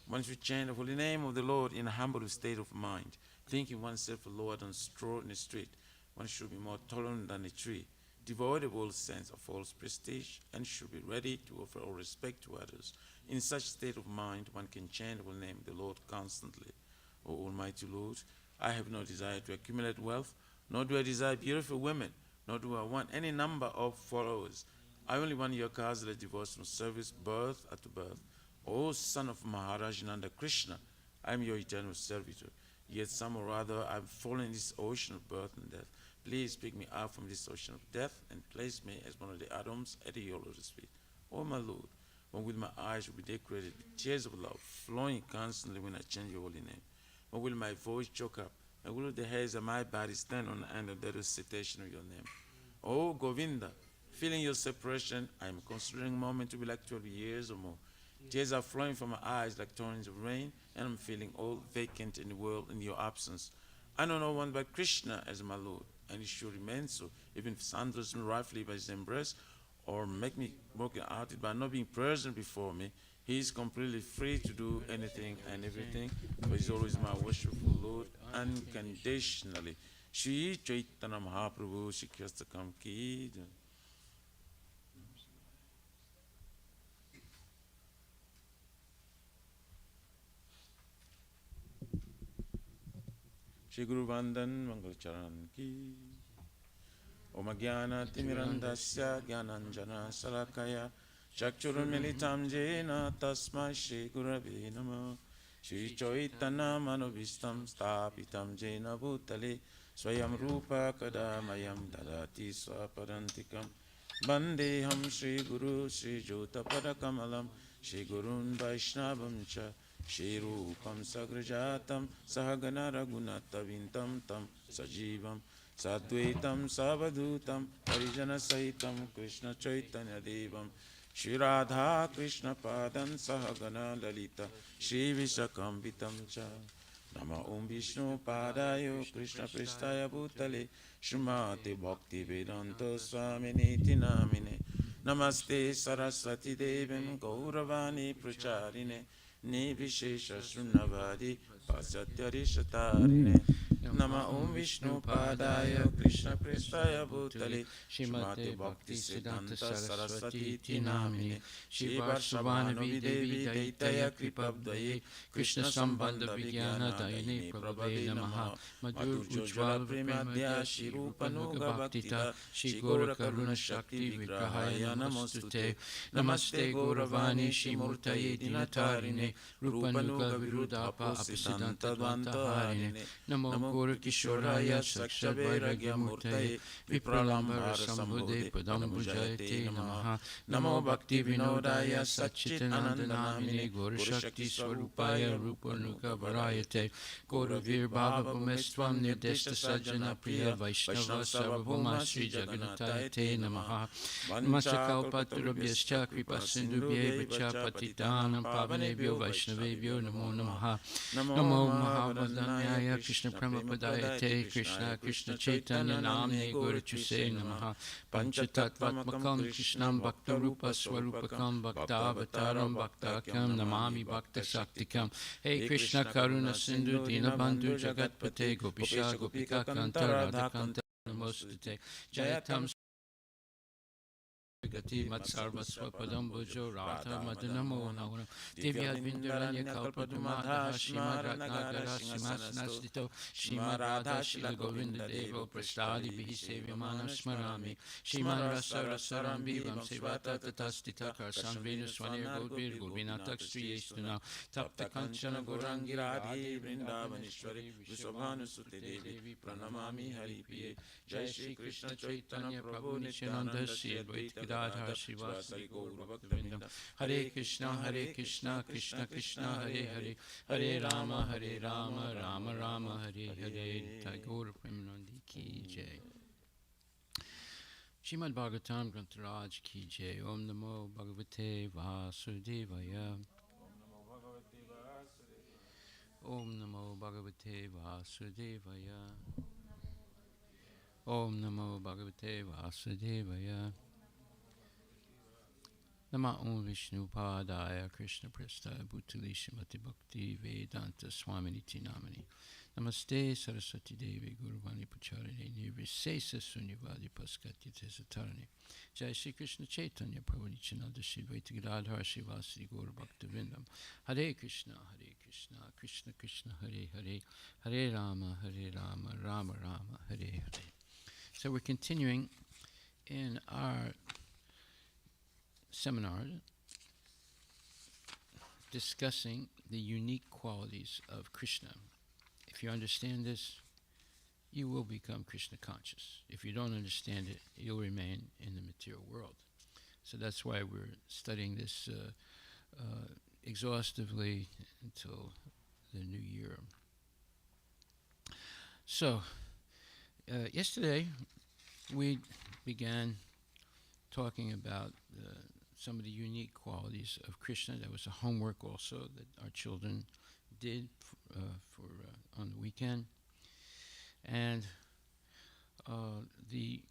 Once we chant the holy name of the Lord in a humble state of mind, thinking oneself lower than straw in the street, one should be more tolerant than a tree, devoid of all sense of false prestige, and should be ready to offer all respect to others. In such state of mind, one can chant the holy name of the Lord constantly. O Almighty Lord, I have no desire to accumulate wealth, nor do I desire beautiful women, nor do I want any number of followers. I only want your causeless devotional service, birth after birth. O son of Maharaj Nanda Krishna, I am your eternal servitor. Yet somehow or other I have fallen in this ocean of birth and death. Please pick me up from this ocean of death and place me as one of the atoms at your lotus feet. O my Lord, one with my eyes will be decorated with tears of love, flowing constantly when I chant your holy name. Or will my voice choke up, and will the hairs of my body stand on the end of the recitation of your name? O Govinda, feeling your separation, I am considering a moment to be like 12 years or more. Tears are flowing from my eyes like torrents of rain, and I'm feeling all vacant in the world in your absence. I know no one but Krishna as my Lord, and it should remain so, even if sandals me rightfully by his embrace, or make me broken-hearted by not being present before me. He is completely free to do anything and everything, but he's always my worshipful Lord, unconditionally. Shri Chaitanya Mahaprabhu Shikyastakam ki jai. Shri Guru Vandan Mangal Charan ki. Om Jnana-timirandasya Jnananjana Salakaya Chakshurumilitam Jena Tasmai Shri Gurave Namo Shri Chaitanya Manovistam Stapitam Jena Bhutale Swayam Rupa Kadamayam Dadati Swaparantikam Bandeham Shri Guru Shri Jotapadakkamalam Shri Gurun Vaishnavam Cha Shri Rupam Sagrajatam Sahagana Raghunatavintam Tam Sajivam Sadvaitam Savadutam Parijana Sahitam Krishna Chaitanya Devam Shri Radha Krishna Padan Sahagana Lalita Shri Vishakambitam Cha Nama Om Vishnu Padayo Krishna Prestaya Bhutale Srimati Bhakti Vedanta Swaminiti Namine Namaste Saraswati Devim Gauravani Pracharine Nivishesha Shunnavadi Pasatyarishatarine Nama Om Vishnu Padaya Krishna Prestaya Bhutale Srimati Bhakti Siddhanta Saraswati Tinamine Shiva Shavanavi Devi Daitaya Kripabdaye Krishna Sambandha Vijnana Dayane Prabhave Namaha Madhur Ujjwala Premadhya Shirupanuga Bhaktita Shri Gora Karuna Shakti Vigrahaya Namostute Namaste Gauravani Shimurtaye Dinatarine Rupanuga Virudapa Apasiddhanta Dvantaharine Namo Gora Kishoraya Sakshavairagya Murtaye Vipralambara Sambhude Padambujayate Namaha Namo Bhakti Vinodaya Satchitananda Namine Gora Shakti Swarupaya Rupanuga Varayate Gora Vir Bhava Pumestvam Nirdeshta Sajjana Priya Vaishnava Sarvabhuma Sri Jagannathayate Namaha Manchakalpatarabhyascha Kripa Sindhubhye Vacha Patitanam Pavanebhyo Vaishnavebhyo Namo Namaha Namo Mahavadanyaya Krishna Pramapadayate Krishna Krishna Chaitanya Namne Guru Chuse Namaha Panchatattvatmakam Krishnam Bhaktarupa Swarupakam Bhaktavataram Bhaktakyam Namami Bhakta Shaktikam Hey Krishna Karuna Sindhu Dinabandhu Jagatpate Gopisha Gopika Kanta Radha Kanta Namostute Jayatam Gati Matsarva Swapadam Bhujo Radha Madanamo Nauna Divyad Vindaranya Kalpadumadha Shima Ratnagara Simasnastito Shima Radha Shila Govinda Devo Prastadi Vihisevimana Smarami Shima Rasa Rasaram Bivam Sevata Tatastita Karsan Venus Vanir Govir Govinatak Striyestuna Tapta Kanchana Gorangiradi Vrindavanishwari Vishwabhanu Sute Devi Pranamami Haripiye Jai Shri Krishna Chaitanya Prabhu Nityananda Shri Advaita Gadadhar Srivasadi Gaura Bhaktivinoda Hare Krishna Krishna Krishna Hare Hare Hare Rama Rama Rama Hare Hare Tagore Premanandi Ki Jai Srimad Bhagavatam Grantaraj Ki Jai Om Namo Bhagavate Vasudevaya Om Namo Bhagavate Vasudevaya Om Namo Bhagavate Vasudevaya Nama Om Vishnu Padaya Krishna Prestaya Bhutali Srimati Bhakti Vedanta Swaminiti Namani Namaste Saraswati Devi Guruvani Pacharine Nirvisesa Sunyavadi Paskati Tesatarani Jai Shri Krishna Chaitanya Prabhu Nityananda Shri Advaita Gadadhar Srivasadi Gaura Bhaktivinoda Hare Krishna Krishna Krishna Hare Hare Hare Rama Rama Rama Hare Hare. So we're continuing in our seminar discussing the unique qualities of Krishna. If you understand this, you will become Krishna conscious. If you don't understand it, you'll remain in the material world. So that's why we're studying this exhaustively until the new year. So, yesterday we began talking about some of the unique qualities of Krishna. That was a homework also that our children did on the weekend. And the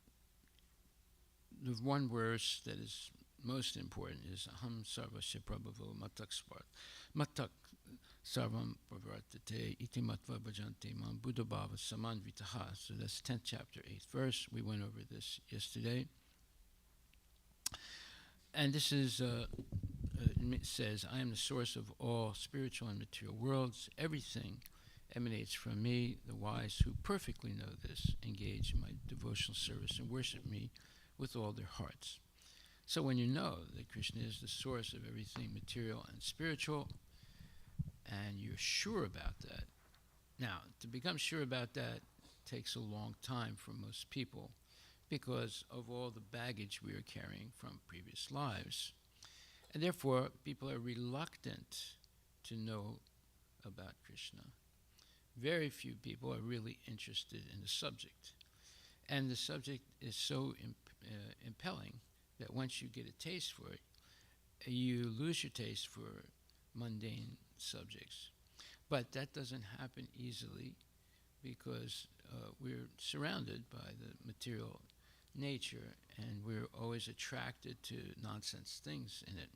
one verse that is most important is Aham Sarvasya Prabhavo Matak Sarvam Pravartate Iti Matva Bhajante Mam Buddhabhava Samanvitaha. So that's 10th chapter, 8th verse. We went over this yesterday. And this is it says, I am the source of all spiritual and material worlds. Everything emanates from me, the wise who perfectly know this, engage in my devotional service and worship me with all their hearts. So when you know that Krishna is the source of everything material and spiritual, and you're sure about that. Now, to become sure about that takes a long time for most people because of all the baggage we are carrying from previous lives. And therefore, people are reluctant to know about Krishna. Very few people are really interested in the subject. And the subject is so impelling that once you get a taste for it, you lose your taste for mundane subjects. But that doesn't happen easily because we're surrounded by the material nature and we're always attracted to nonsense things in it.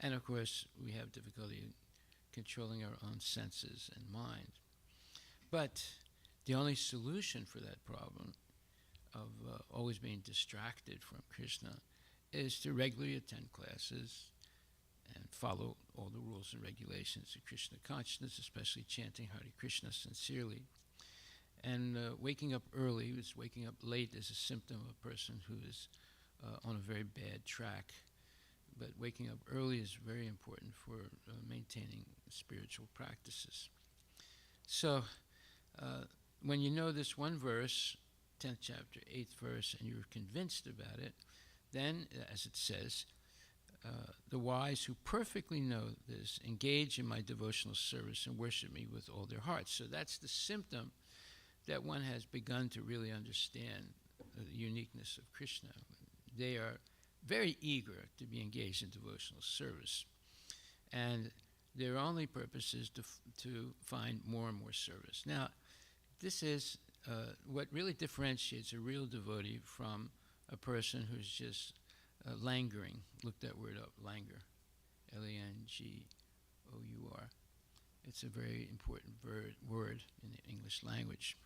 And of course, we have difficulty controlling our own senses and mind. But the only solution for that problem of always being distracted from Krishna is to regularly attend classes and follow all the rules and regulations of Krishna consciousness, especially chanting Hare Krishna sincerely. And waking up early, waking up late is a symptom of a person who is on a very bad track. But waking up early is very important for maintaining spiritual practices. So when you know this one verse, 10th chapter, 8th verse, and you're convinced about it, then, as it says, the wise who perfectly know this engage in my devotional service and worship me with all their hearts. So that's the symptom that one has begun to really understand the uniqueness of Krishna. They are very eager to be engaged in devotional service. And their only purpose is to find more and more service. Now, this is what really differentiates a real devotee from a person who's just languoring. Look that word up, languor, L-A-N-G-O-U-R. It's a very important word in the English language.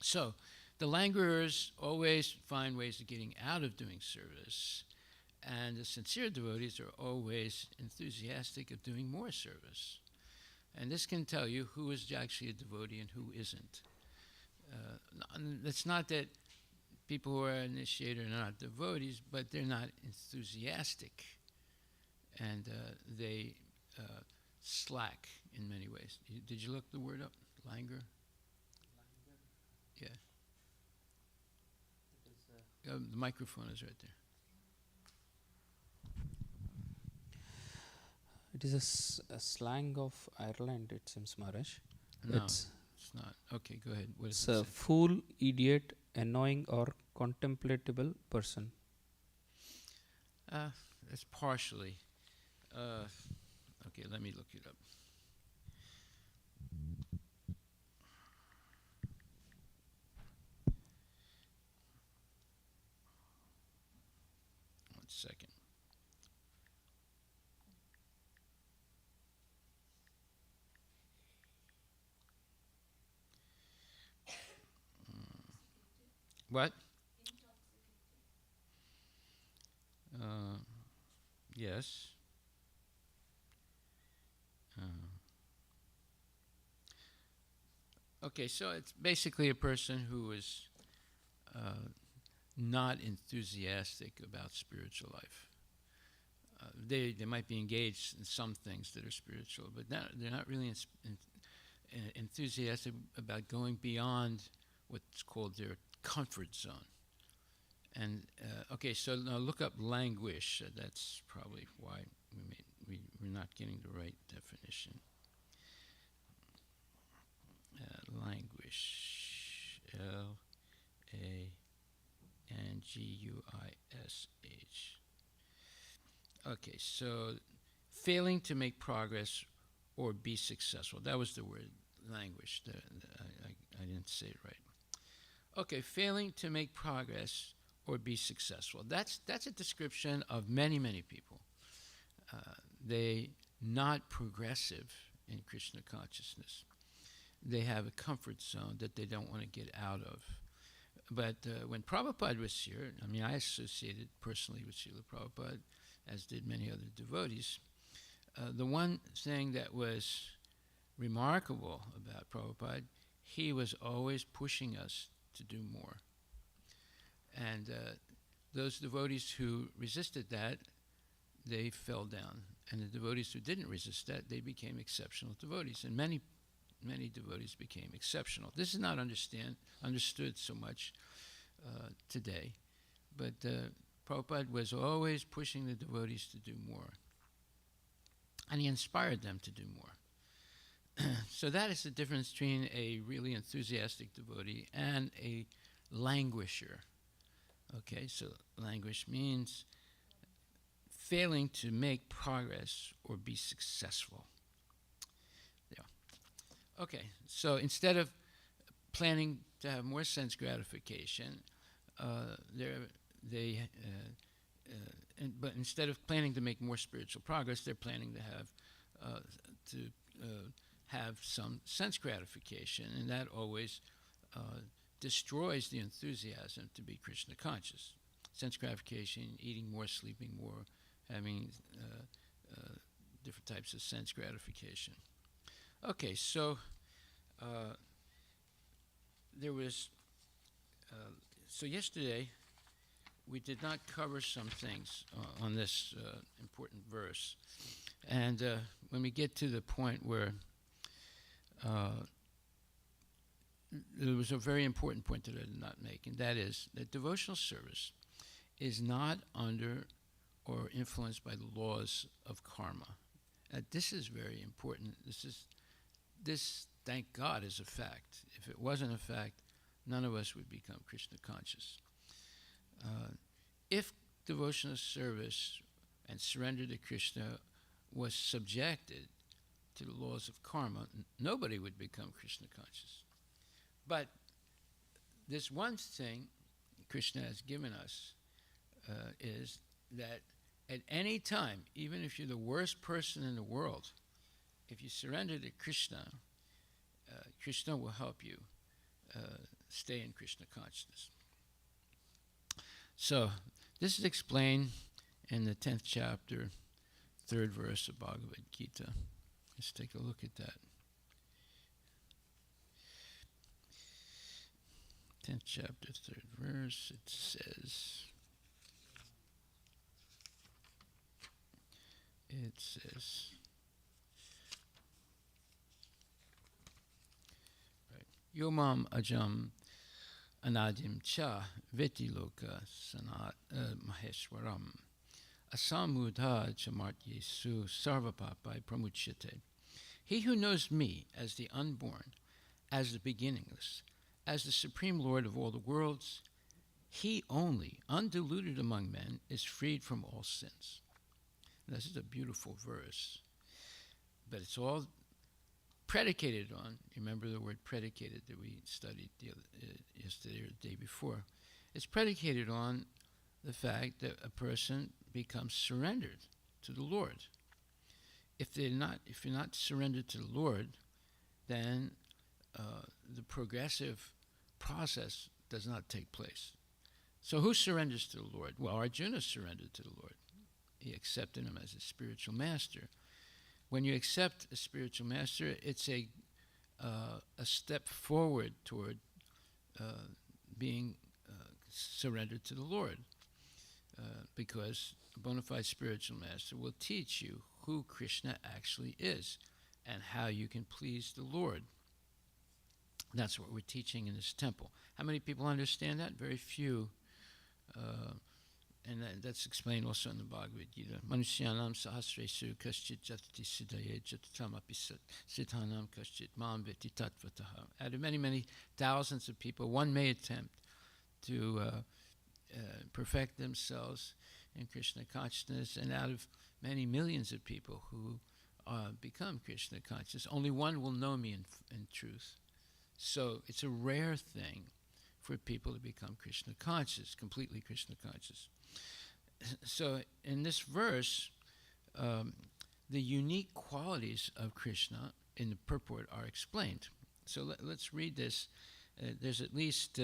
So, the languorers always find ways of getting out of doing service, and the sincere devotees are always enthusiastic of doing more service. And this can tell you who is actually a devotee and who isn't. It's not that people who are initiated are not devotees, but they're not enthusiastic, and they slack in many ways. Did you look the word up? Languor? Yeah. The microphone is right there. It is a slang of Ireland, it seems, Maharaj. No, it's not. Okay, go ahead. What It's does a it say? fool, idiot, annoying, or contemplatable person. That's partially. Okay, let me look it up. One second. What? Yes. Okay, so it's basically a person who is not enthusiastic about spiritual life. They might be engaged in some things that are spiritual, but they're not really enthusiastic about going beyond what's called their comfort zone. And okay, so now look up languish. That's probably why we're not getting the right definition. Languish, L-A-N-G-U-I-S-H. Okay, so failing to make progress or be successful. That was the word, languish. I didn't say it right. Okay, failing to make progress or be successful. That's a description of many, many people. They not progressive in Krishna consciousness. They have a comfort zone that they don't want to get out of. But when Prabhupada was here, I mean, I associated personally with Srila Prabhupada, as did many other devotees. The one thing that was remarkable about Prabhupada, he was always pushing us to do more. And those devotees who resisted that, they fell down. And the devotees who didn't resist that, they became exceptional devotees. And many devotees became exceptional. This is not understood so much today. But Prabhupada was always pushing the devotees to do more. And he inspired them to do more. So that is the difference between a really enthusiastic devotee and a languisher. Okay, so languish means failing to make progress or be successful. Yeah. Okay, so instead of planning to have more sense gratification, but instead of planning to make more spiritual progress, they're planning to have some sense gratification, and that always destroys the enthusiasm to be Krishna conscious. Sense gratification, eating more, sleeping more, having different types of sense gratification. Okay, so so yesterday we did not cover some things on this important verse. And when we get to the point where there was a very important point that I did not make, and that is that devotional service is not under or influenced by the laws of karma. This is very important. This, thank God, is a fact. If it wasn't a fact, none of us would become Krishna conscious. If devotional service and surrender to Krishna was subjected to the laws of karma, nobody would become Krishna conscious. But this one thing Krishna has given us is that at any time, even if you're the worst person in the world, if you surrender to Krishna, Krishna will help you stay in Krishna consciousness. So this is explained in the 10th chapter, 3rd verse of Bhagavad Gita. Let's take a look at that. 10th chapter, 3rd verse, it says, right, Yomam ajam anadim cha vetiloka sanat maheshwaram asamudha chamart yesu sarvapapai pramuchyate. He who knows me as the unborn, as the beginningless, as the supreme Lord of all the worlds, he only, undiluted among men, is freed from all sins. This is a beautiful verse, but it's all predicated on, remember the word predicated that we studied yesterday or the day before. It's predicated on the fact that a person becomes surrendered to the Lord. If you're not surrendered to the Lord, then the progressive process does not take place. So who surrenders to the Lord? Well, Arjuna surrendered to the Lord. He accepted him as a spiritual master. When you accept a spiritual master, it's a step forward toward being surrendered to the Lord, because a bona fide spiritual master will teach you who Krishna actually is and how you can please the Lord. That's what we're teaching in this temple. How many people understand that? Very few. And that's explained also in the Bhagavad Gita. Manusyanam sahasresu kaschit jatati siddhaye jatamapi siddhanam kaschit mam veti tattvataha. Out of many, many thousands of people, one may attempt to perfect themselves in Krishna consciousness, and out of many millions of people who become Krishna conscious, only one will know me in truth. So it's a rare thing for people to become Krishna conscious, completely Krishna conscious. So in this verse, the unique qualities of Krishna in the purport are explained. So let's read this. There's at least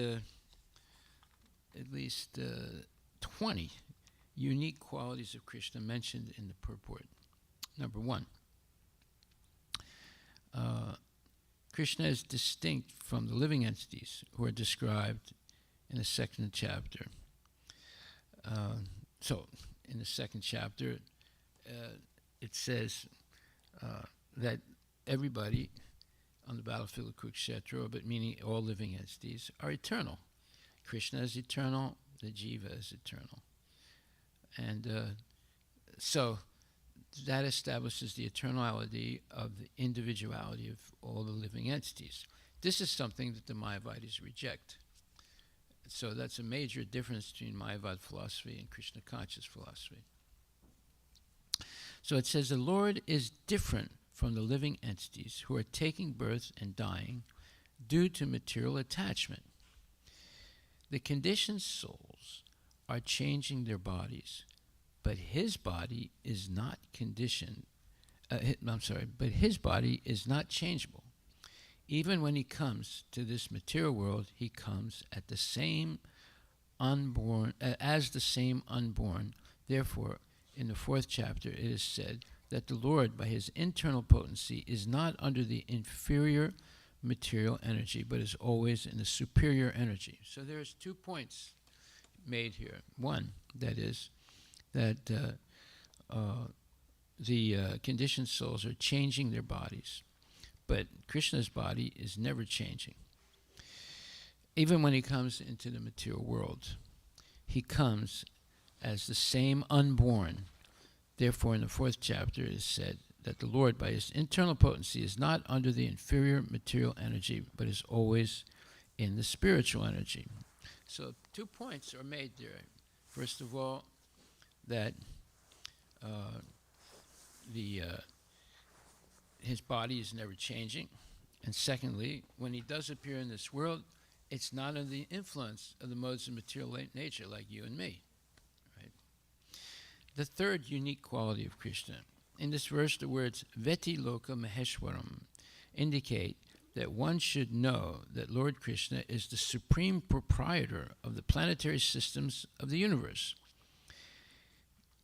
20 unique qualities of Krishna mentioned in the purport. Number one, Krishna is distinct from the living entities who are described in the second chapter. So, in the second chapter, it says that everybody on the battlefield of Kurukshetra, but meaning all living entities, are eternal. Krishna is eternal, the jiva is eternal. And so that establishes the eternality of the individuality of all the living entities. This is something that the Mayavadis reject. So that's a major difference between Mayavad philosophy and Krishna conscious philosophy. So it says the Lord is different from the living entities who are taking birth and dying due to material attachment. The conditioned souls are changing their bodies, but his body is not conditioned. But his body is not changeable. Even when he comes to this material world, he comes at the same unborn, as the same unborn. Therefore, in the fourth chapter, it is said that the Lord, by his internal potency, is not under the inferior material energy, but is always in the superior energy. So there's 2 points made here. One, that is, that the conditioned souls are changing their bodies, but Krishna's body is never changing. Even when he comes into the material world, he comes as the same unborn. Therefore, in the fourth chapter, it is said that the Lord, by his internal potency, is not under the inferior material energy, but is always in the spiritual energy. So 2 points are made there. First of all, that his body is never changing. And secondly, when he does appear in this world, it's not under the influence of the modes of material nature like you and me. Right? The third unique quality of Krishna. In this verse, the words Veti Loka Maheshwaram indicate that one should know that Lord Krishna is the supreme proprietor of the planetary systems of the universe.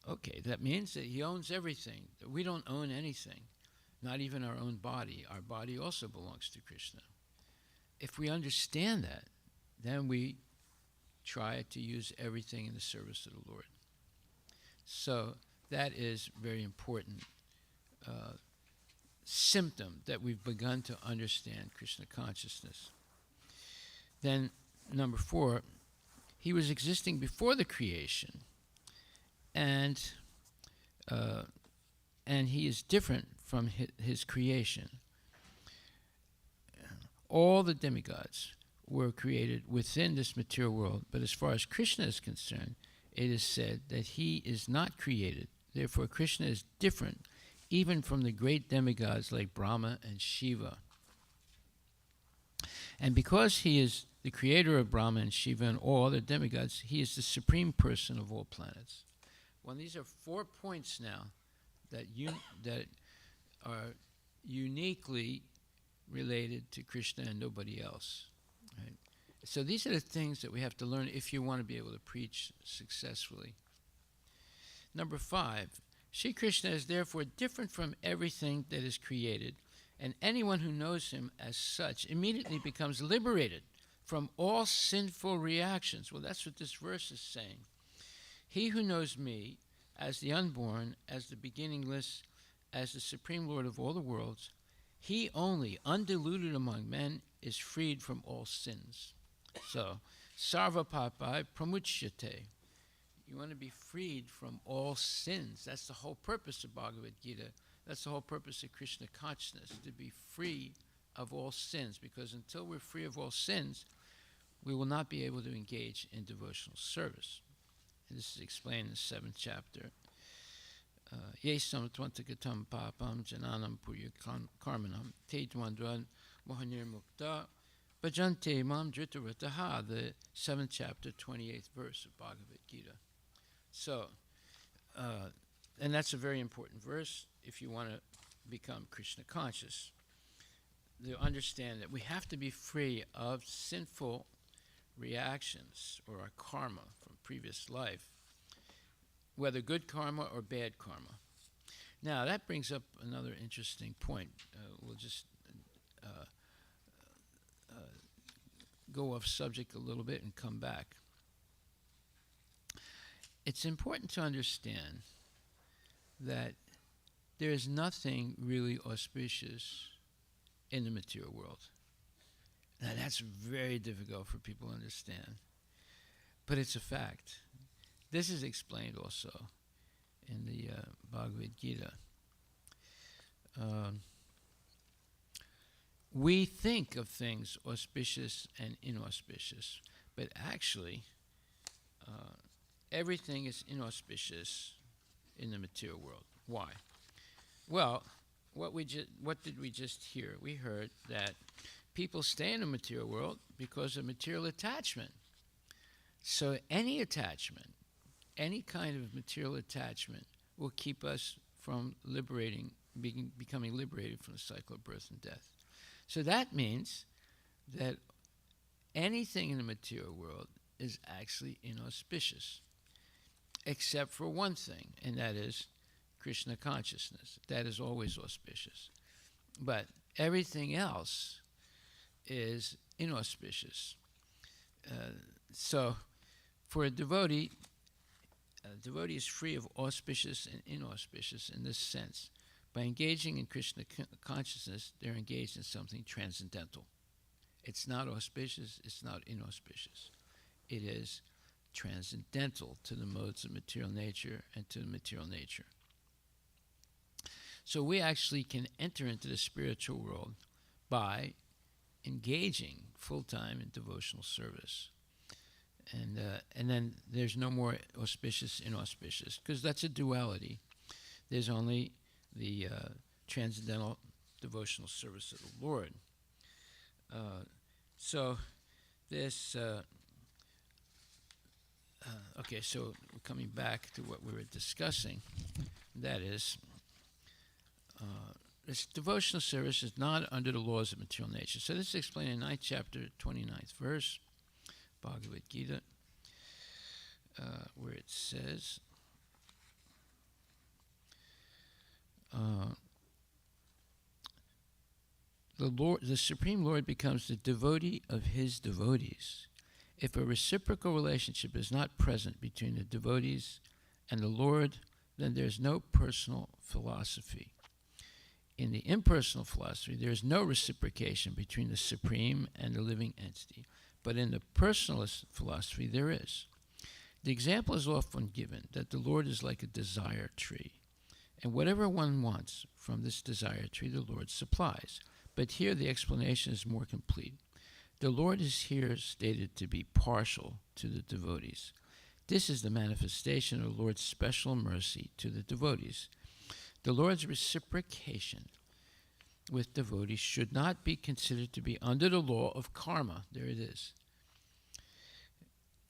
Okay, that means that he owns everything, that we don't own anything, not even our own body. Our body also belongs to Krishna. If we understand that, then we try to use everything in the service of the Lord. So that is very important symptom that we've begun to understand Krishna consciousness. Then, number 4, he was existing before the creation, and he is different from his creation. All the demigods were created within this material world, but as far as Krishna is concerned, it is said that he is not created. Therefore, Krishna is different even from the great demigods like Brahma and Shiva. And because he is the creator of Brahma and Shiva and all other demigods, he is the supreme person of all planets. Well, these are 4 points now that are uniquely related to Krishna and nobody else. Right? So these are the things that we have to learn if you want to be able to preach successfully. Number 5, Sri Krishna is therefore different from everything that is created, and anyone who knows him as such immediately becomes liberated from all sinful reactions. Well, that's what this verse is saying. He who knows me as the unborn, as the beginningless, as the supreme Lord of all the worlds, he only, undiluted among men, is freed from all sins. So, sarva papai pramuchyate. You want to be freed from all sins. That's the whole purpose of Bhagavad Gita. That's the whole purpose of Krishna consciousness, to be free of all sins. Because until we're free of all sins, we will not be able to engage in devotional service. And this is explained in the 7th chapter. Yesam tvantagatam papam jananam puya karmanam te dvandvan mohanir mukta bhajante mam dhritarataha, the 7th chapter, 28th verse of Bhagavad Gita. So, and that's a very important verse if you want to become Krishna conscious. To understand that we have to be free of sinful reactions or our karma from previous life, whether good karma or bad karma. Now, that brings up another interesting point. We'll just uh, go off subject a little bit and come back. It's important to understand that there is nothing really auspicious in the material world. Now, that's very difficult for people to understand, but it's a fact. This is explained also in the Bhagavad Gita. We think of things auspicious and inauspicious, but actually, everything is inauspicious in the material world. Why? Well, what did we just hear? We heard that people stay in the material world because of material attachment. So any attachment, any kind of material attachment, will keep us from becoming liberated from the cycle of birth and death. So that means that anything in the material world is actually inauspicious, except for one thing, and that is Krishna consciousness. That is always auspicious. But everything else is inauspicious. So for a devotee is free of auspicious and inauspicious in this sense. By engaging in Krishna consciousness, they're engaged in something transcendental. It's not auspicious, it's not inauspicious. It is transcendental to the modes of material nature and to the material nature. So we actually can enter into the spiritual world by engaging full-time in devotional service. And then there's no more auspicious, inauspicious, because that's a duality. There's only the transcendental devotional service of the Lord. So this, okay, so we're coming back to what we were discussing. That is, this devotional service is not under the laws of material nature. So this is explained in 9th chapter, 29th verse, Bhagavad Gita, where it says, the Supreme Lord becomes the devotee of his devotees. If a reciprocal relationship is not present between the devotees and the Lord, then there's no personal philosophy. In the impersonal philosophy, there is no reciprocation between the Supreme and the living entity. But in the personalist philosophy, there is. The example is often given that the Lord is like a desire tree, and whatever one wants from this desire tree, the Lord supplies. But here the explanation is more complete. The Lord is here stated to be partial to the devotees. This is the manifestation of the Lord's special mercy to the devotees. The Lord's reciprocation with devotees should not be considered to be under the law of karma. There it is.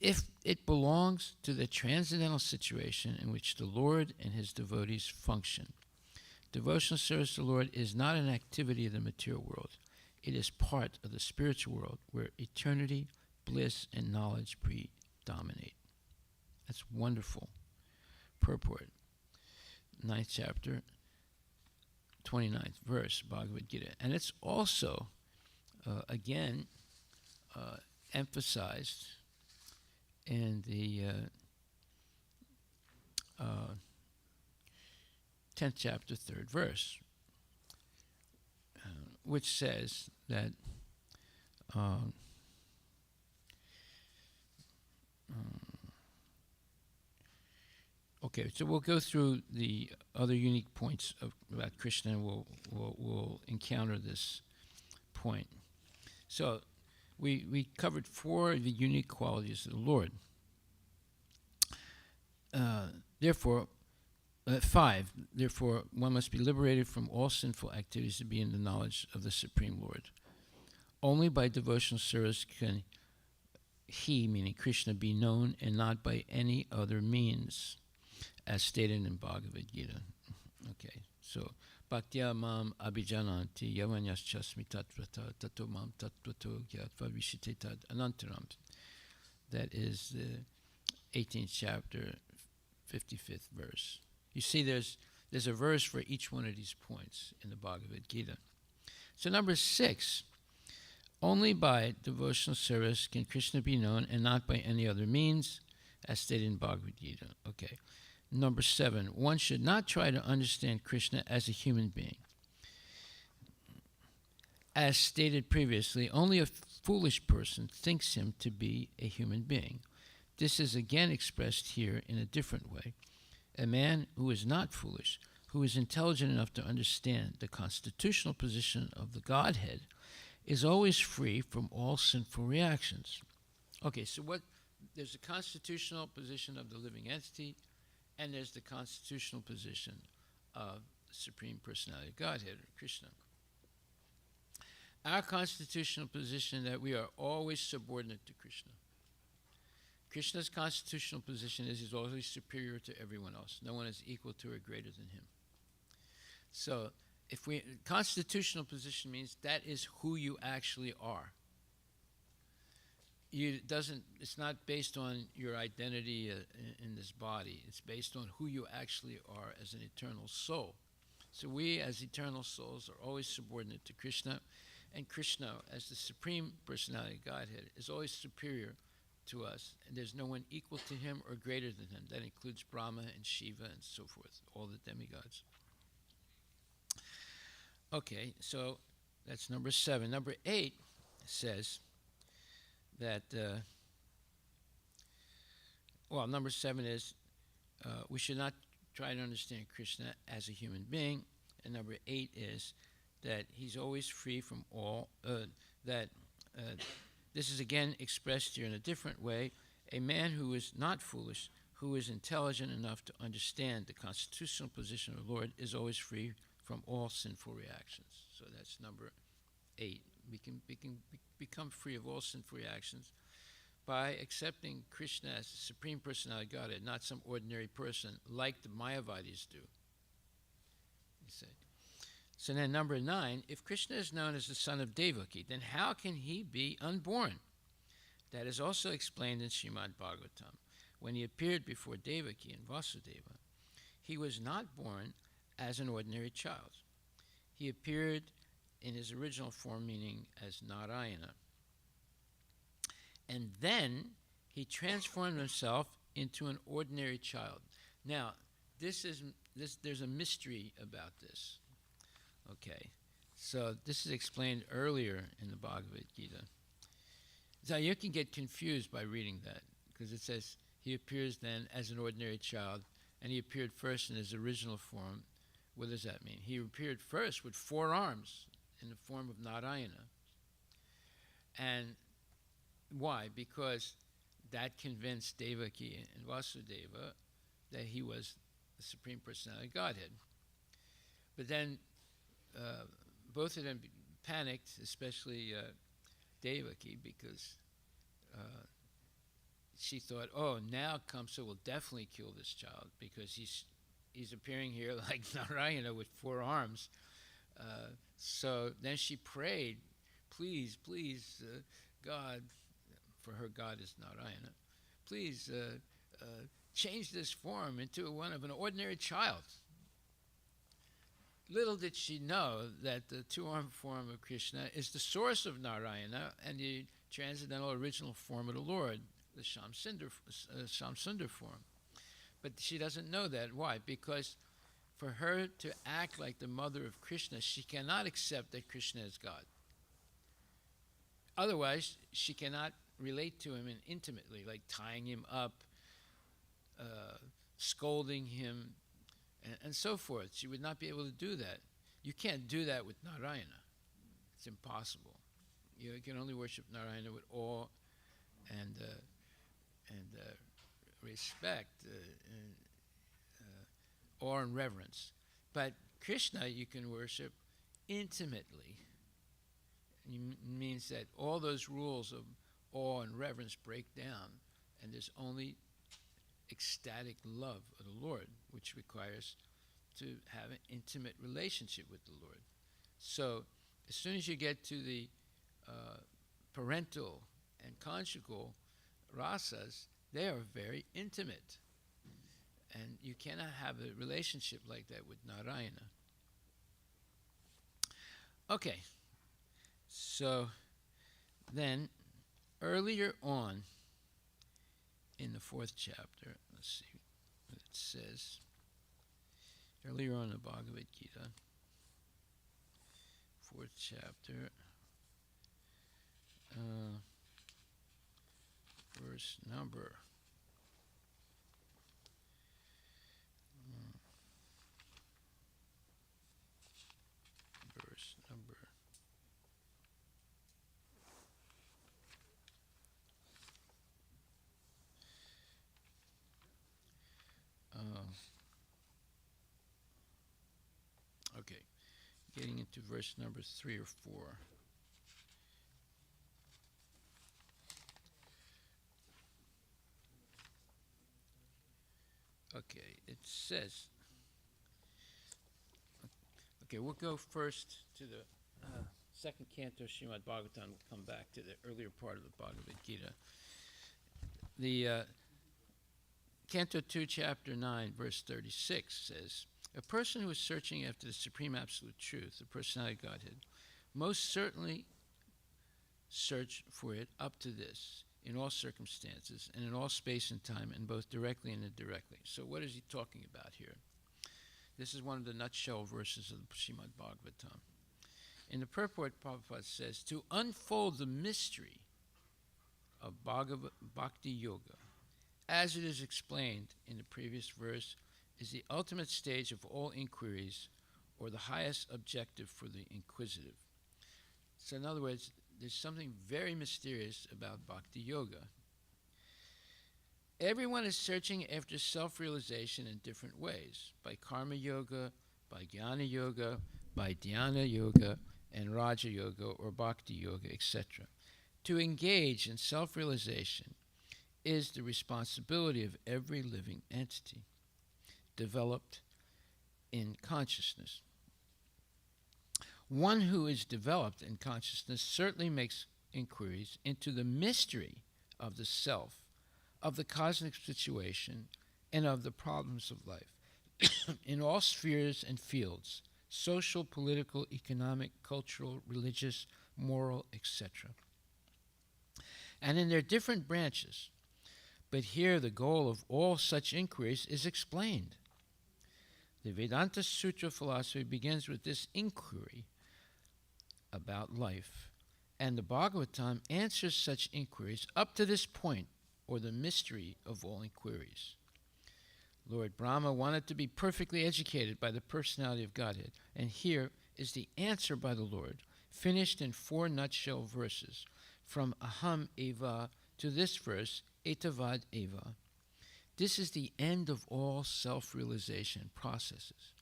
If it belongs to the transcendental situation in which the Lord and his devotees function. Devotional service to the Lord is not an activity of the material world. It is part of the spiritual world where eternity, bliss, and knowledge predominate. That's wonderful purport. 9th chapter, 29th verse, Bhagavad Gita. And it's also, again, emphasized in the 10th chapter, 3rd verse, which says that okay, so we'll go through the other unique points about Krishna, and we'll encounter this point. So we covered 4 of the unique qualities of the Lord. Therefore, 5. Therefore, one must be liberated from all sinful activities to be in the knowledge of the Supreme Lord. Only by devotional service can he, meaning Krishna, be known, and not by any other means, as stated in Bhagavad Gita. Okay, so Bhaktya mam abhijananti yavanyaschasmi tatvata tato mam tatvato gyatva vishite tad anantaram. That is the 18th chapter, 55th verse. You see, there's a verse for each one of these points in the Bhagavad Gita. So number 6, only by devotional service can Krishna be known and not by any other means, as stated in Bhagavad Gita. Okay. Number 7, one should not try to understand Krishna as a human being. As stated previously, only a foolish person thinks him to be a human being. This is again expressed here in a different way. A man who is not foolish, who is intelligent enough to understand the constitutional position of the Godhead, is always free from all sinful reactions. Okay, so there's the constitutional position of the living entity, and there's the constitutional position of the Supreme Personality of Godhead, or Krishna. Our constitutional position that we are always subordinate to Krishna. Krishna's constitutional position is he's always superior to everyone else. No one is equal to or greater than him. So, constitutional position means that is who you actually are. It's not based on your identity in this body. It's based on who you actually are as an eternal soul. So we, as eternal souls, are always subordinate to Krishna, and Krishna, as the Supreme Personality of Godhead, is always superior to us, and there's no one equal to him or greater than him. That includes Brahma and Shiva and so forth, all the demigods. Okay, so that's number 7. Number 8 says that, number 7 is we should not try to understand Krishna as a human being, and number 8 is that he's always free from all, this is again expressed here in a different way. A man who is not foolish, who is intelligent enough to understand the constitutional position of the Lord, is always free from all sinful reactions. So that's number 8. We can become free of all sinful reactions by accepting Krishna as the Supreme Personality of Godhead, not some ordinary person like the Mayavadis do. You see. So then number 9, if Krishna is known as the son of Devaki, then how can he be unborn? That is also explained in Srimad Bhagavatam. When he appeared before Devaki and Vasudeva, he was not born as an ordinary child. He appeared in his original form, meaning as Narayana. And then he transformed himself into an ordinary child. Now, there's a mystery about this. Okay, so this is explained earlier in the Bhagavad Gita. So you can get confused by reading that, because it says he appears then as an ordinary child, and he appeared first in his original form. What does that mean? He appeared first with 4 arms in the form of Narayana. And why? Because that convinced Devaki and Vasudeva that he was the Supreme Personality of Godhead. But then both of them panicked, especially Devaki, because she thought, oh, now Kamsa will definitely kill this child, because he's appearing here like Narayana with 4 arms. So then she prayed, please, God, for her God is Narayana, please change this form into one of an ordinary child. Little did she know that the 2-armed form of Krishna is the source of Narayana and the transcendental original form of the Lord, the Shamsundar form. But she doesn't know that. Why? Because for her to act like the mother of Krishna, she cannot accept that Krishna is God. Otherwise, she cannot relate to him intimately, like tying him up, scolding him, and so forth. She would not be able to do that. You can't do that with Narayana. It's impossible. You can only worship Narayana with awe and respect, awe and reverence. But Krishna you can worship intimately. It means that all those rules of awe and reverence break down, and there's only ecstatic love of the Lord, which requires to have an intimate relationship with the Lord. So as soon as you get to the parental and conjugal rasas, they are very intimate. And you cannot have a relationship like that with Narayana. Okay, So then, earlier on in the fourth chapter, let's see what it says. Earlier on in the Bhagavad Gita, fourth chapter, verse number. Verse number. Okay, getting into verse number 3 or 4. Okay, it says. Okay, we'll go first to the second canto Srimad Bhagavatam. We'll come back to the earlier part of the Bhagavad Gita. The Canto 2, Chapter 9, verse 36 says, a person who is searching after the Supreme Absolute Truth, the Personality of Godhead, most certainly search for it up to this, in all circumstances, and in all space and time, and both directly and indirectly. So what is he talking about here? This is one of the nutshell verses of the Srimad Bhagavatam. In the purport, Prabhupada says, to unfold the mystery of Bhakti Yoga, as it is explained in the previous verse, is the ultimate stage of all inquiries, or the highest objective for the inquisitive. So in other words, there's something very mysterious about Bhakti Yoga. Everyone is searching after self-realization in different ways, by Karma Yoga, by Jnana Yoga, by Dhyana Yoga, and Raja Yoga or Bhakti Yoga, etc. To engage in self-realization is the responsibility of every living entity developed in consciousness. One who is developed in consciousness certainly makes inquiries into the mystery of the self, of the cosmic situation, and of the problems of life in all spheres and fields, social, political, economic, cultural, religious, moral, etc. And in their different branches. But here the goal of all such inquiries is explained. The Vedanta Sutra philosophy begins with this inquiry about life, and the Bhagavatam answers such inquiries up to this point, or the mystery of all inquiries. Lord Brahma wanted to be perfectly educated by the personality of Godhead, and here is the answer by the Lord, finished in 4 nutshell verses, from Aham Eva to this verse, Etavad Eva. This is the end of all self-realization processes.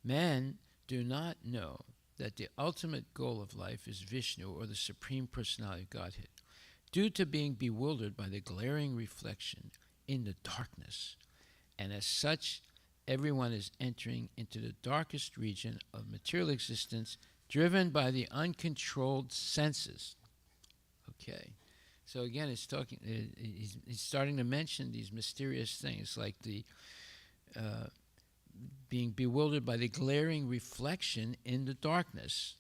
Men do not know that the ultimate goal of life is Vishnu, or the Supreme Personality of Godhead, due to being bewildered by the glaring reflection in the darkness. And as such, everyone is entering into the darkest region of material existence, driven by the uncontrolled senses. Okay. So again, he's starting to mention these mysterious things, like the being bewildered by the glaring reflection in the darkness.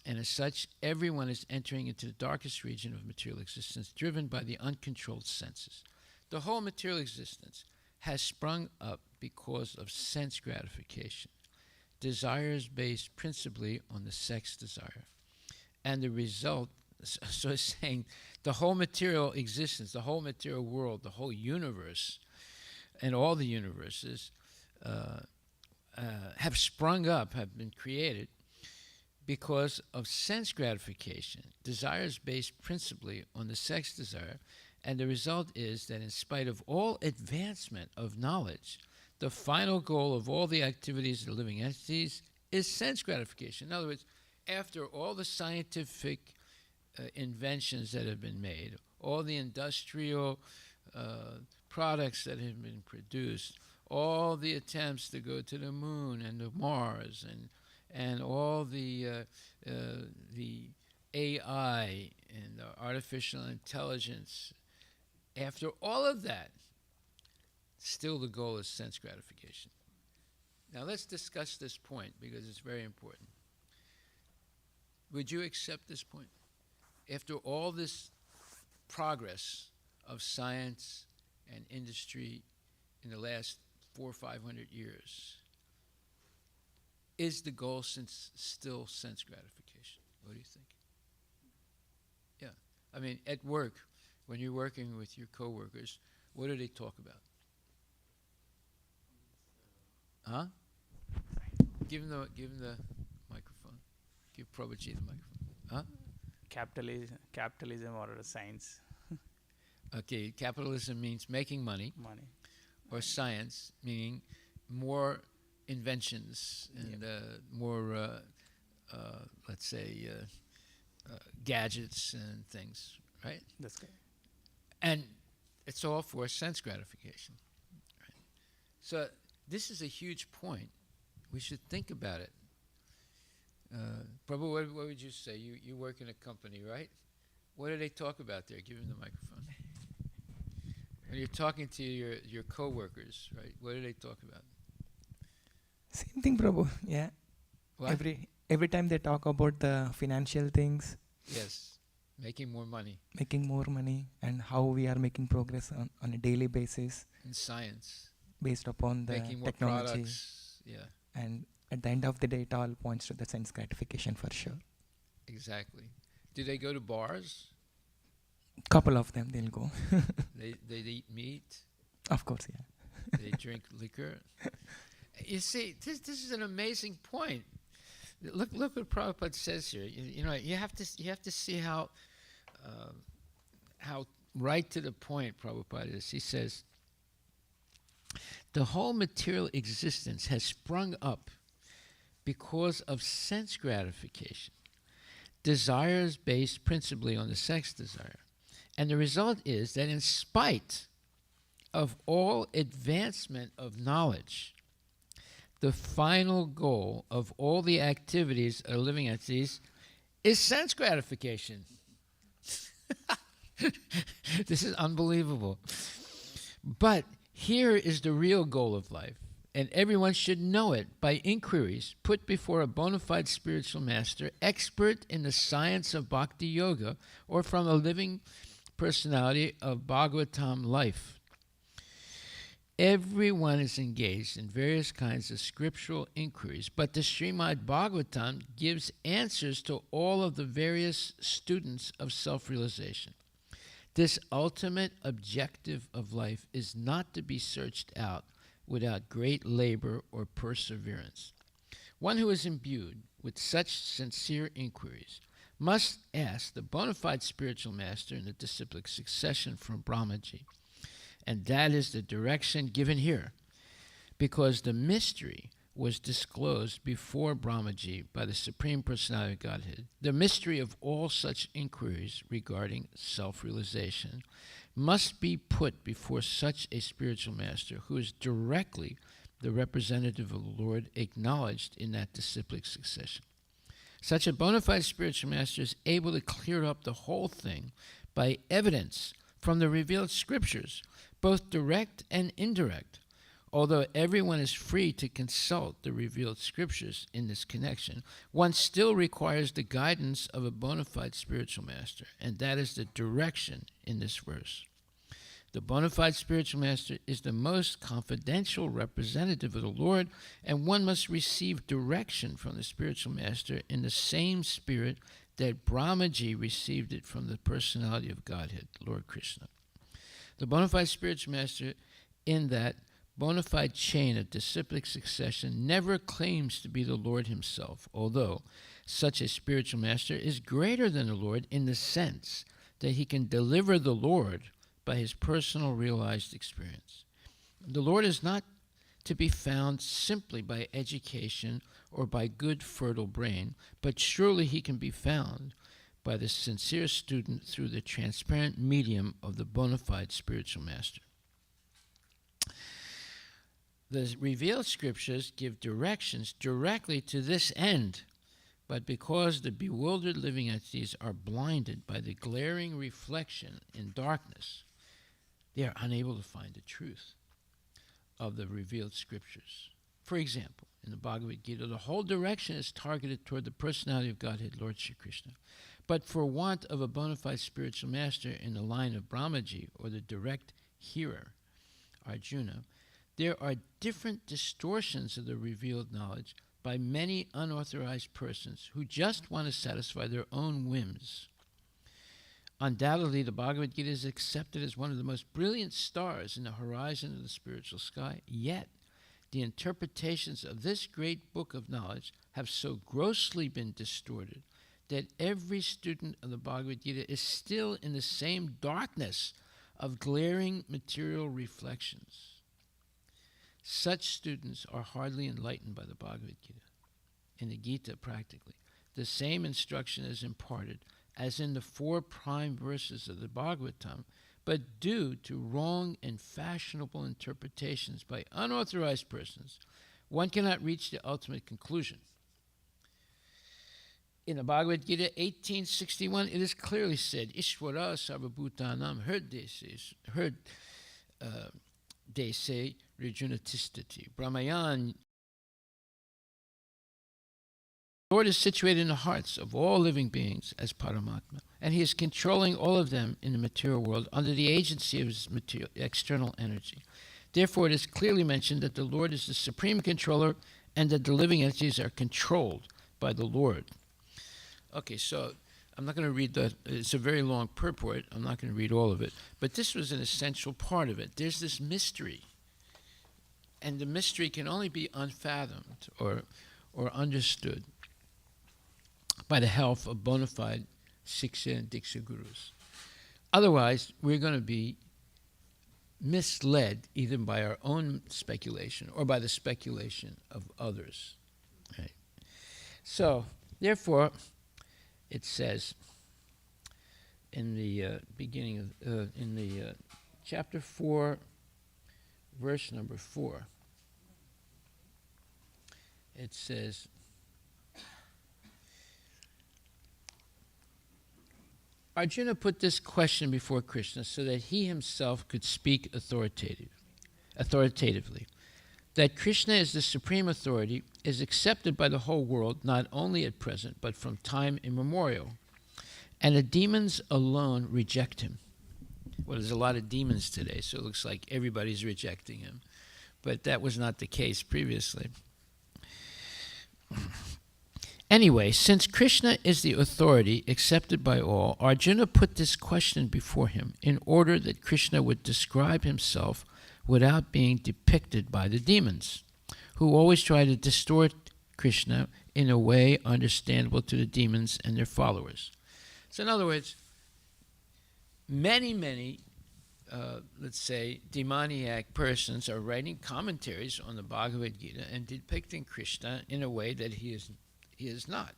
And as such, everyone is entering into the darkest region of material existence, driven by the uncontrolled senses. The whole material existence has sprung up because of sense gratification, desires based principally on the sex desire. And the result, so it's saying, the whole material existence, the whole material world, the whole universe, and all the universes have sprung up, have been created because of sense gratification, desires based principally on the sex desire. And the result is that in spite of all advancement of knowledge, the final goal of all the activities of the living entities is sense gratification. In other words, after all the scientific inventions that have been made, all the industrial products that have been produced, all the attempts to go to the moon and to Mars, and all the AI and the artificial intelligence, after all of that, still the goal is sense gratification. Now let's discuss this point because it's very important. Would you accept this point? After all this progress of science and industry in the last 400 or 500 years, is the goal still sense gratification? What do you think? Yeah. I mean, at work, when you're working with your coworkers, what do they talk about? Huh? Give him the microphone. Give Prabhuji the microphone. Huh? Capitalism or science. Okay, capitalism means making money, Money. or science meaning more inventions and more, let's say, gadgets and things, right? That's good. And it's all for sense gratification. Right? So this is a huge point. We should think about it. Prabhu, what would you say? You work in a company, right? What do they talk about there? Give him the microphone. When you're talking to your coworkers, right? What do they talk about? Same thing, Prabhu. Yeah. What? Every time they talk about the financial things, Yes, making more money making more money, and how we are making progress on a daily basis in science, based upon the making more technology. products. Yeah, And at the end of the day, it all points to the sense gratification for sure. exactly. Do they go to bars? Couple of them, they'll go. They eat meat. Of course, yeah. They drink liquor. You see, this is an amazing point. Look what Prabhupada says here. You know, you have to see how right to the point Prabhupada is. He says, the whole material existence has sprung up because of sense gratification, desires based principally on the sex desire. And the result is that in spite of all advancement of knowledge, the final goal of all the activities of living entities is sense gratification. This is unbelievable. But here is the real goal of life, and everyone should know it by inquiries put before a bona fide spiritual master, expert in the science of bhakti yoga, or from a living personality of Bhagavatam life. Everyone is engaged in various kinds of scriptural inquiries, but the Srimad Bhagavatam gives answers to all of the various students of self-realization. This ultimate objective of life is not to be searched out without great labor or perseverance. One who is imbued with such sincere inquiries must ask the bona fide spiritual master in the disciplic succession from Brahmaji. And that is the direction given here, because the mystery was disclosed before Brahmaji by the Supreme Personality of Godhead. The mystery of all such inquiries regarding self-realization must be put before such a spiritual master who is directly the representative of the Lord acknowledged in that disciplic succession. Such a bona fide spiritual master is able to clear up the whole thing by evidence from the revealed scriptures, both direct and indirect. Although everyone is free to consult the revealed scriptures in this connection, one still requires the guidance of a bona fide spiritual master, and that is the direction in this verse. The bona fide spiritual master is the most confidential representative of the Lord, and one must receive direction from the spiritual master in the same spirit that Brahmaji received it from the personality of Godhead, Lord Krishna. The bona fide spiritual master in that bona fide chain of disciplic succession never claims to be the Lord himself, although such a spiritual master is greater than the Lord in the sense that he can deliver the Lord by his personal realized experience. The Lord is not to be found simply by education or by good fertile brain, but surely he can be found by the sincere student through the transparent medium of the bona fide spiritual master. The revealed scriptures give directions directly to this end, but because the bewildered living entities are blinded by the glaring reflection in darkness, they are unable to find the truth of the revealed scriptures. For example, in the Bhagavad Gita, the whole direction is targeted toward the personality of Godhead, Lord Shri Krishna. But for want of a bona fide spiritual master in the line of Brahmaji, or the direct hearer, Arjuna, there are different distortions of the revealed knowledge by many unauthorized persons who just want to satisfy their own whims. Undoubtedly, the Bhagavad Gita is accepted as one of the most brilliant stars in the horizon of the spiritual sky, yet the interpretations of this great book of knowledge have so grossly been distorted that every student of the Bhagavad Gita is still in the same darkness of glaring material reflections. Such students are hardly enlightened by the Bhagavad Gita. In the Gita, practically, the same instruction is imparted as in the 4 prime verses of the Bhagavatam, but due to wrong and fashionable interpretations by unauthorized persons, one cannot reach the ultimate conclusion. In the Bhagavad Gita 1861, it is clearly said, Ishvara sarvabhutanam heard they say Rijunatistati. Brahmayan. The Lord is situated in the hearts of all living beings as Paramatma, and he is controlling all of them in the material world under the agency of his external energy. Therefore, it is clearly mentioned that the Lord is the supreme controller and that the living entities are controlled by the Lord. Okay, so I'm not going to read that. It's a very long purport. I'm not going to read all of it. But this was an essential part of it. There's this mystery, and the mystery can only be unfathomed or understood by the help of bona fide Siksha and Diksha gurus. Otherwise, we're going to be misled either by our own speculation or by the speculation of others. Right? So, therefore, it says in the beginning of, in the chapter 4, verse number 4, it says, Arjuna put this question before Krishna so that he himself could speak authoritatively. That Krishna is the supreme authority is accepted by the whole world, not only at present, but from time immemorial. And the demons alone reject him. Well, there's a lot of demons today, so it looks like everybody's rejecting him. But that was not the case previously. Anyway, since Krishna is the authority accepted by all, Arjuna put this question before him in order that Krishna would describe himself without being depicted by the demons, who always try to distort Krishna in a way understandable to the demons and their followers. So in other words, many, let's say, demoniac persons are writing commentaries on the Bhagavad Gita and depicting Krishna in a way that he is not.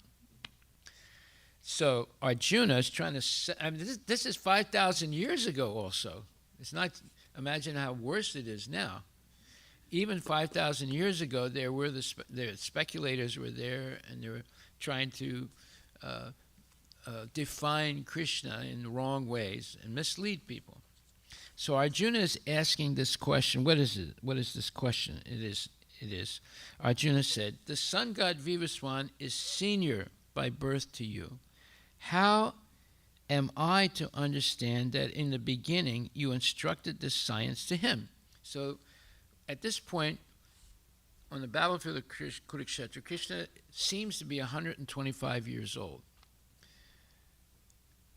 So Arjuna is trying to, I mean, this is 5,000 years ago also. It's not, imagine how worse it is now. Even 5,000 years ago, there were the speculators were there, and they were trying to define Krishna in the wrong ways and mislead people. So Arjuna is asking this question. What is it? What is this question? It is. Arjuna said, the sun god Vivaswan is senior by birth to you. How am I to understand that in the beginning you instructed this science to him? So at this point, on the battlefield of Kurukshetra, Krishna seems to be 125 years old.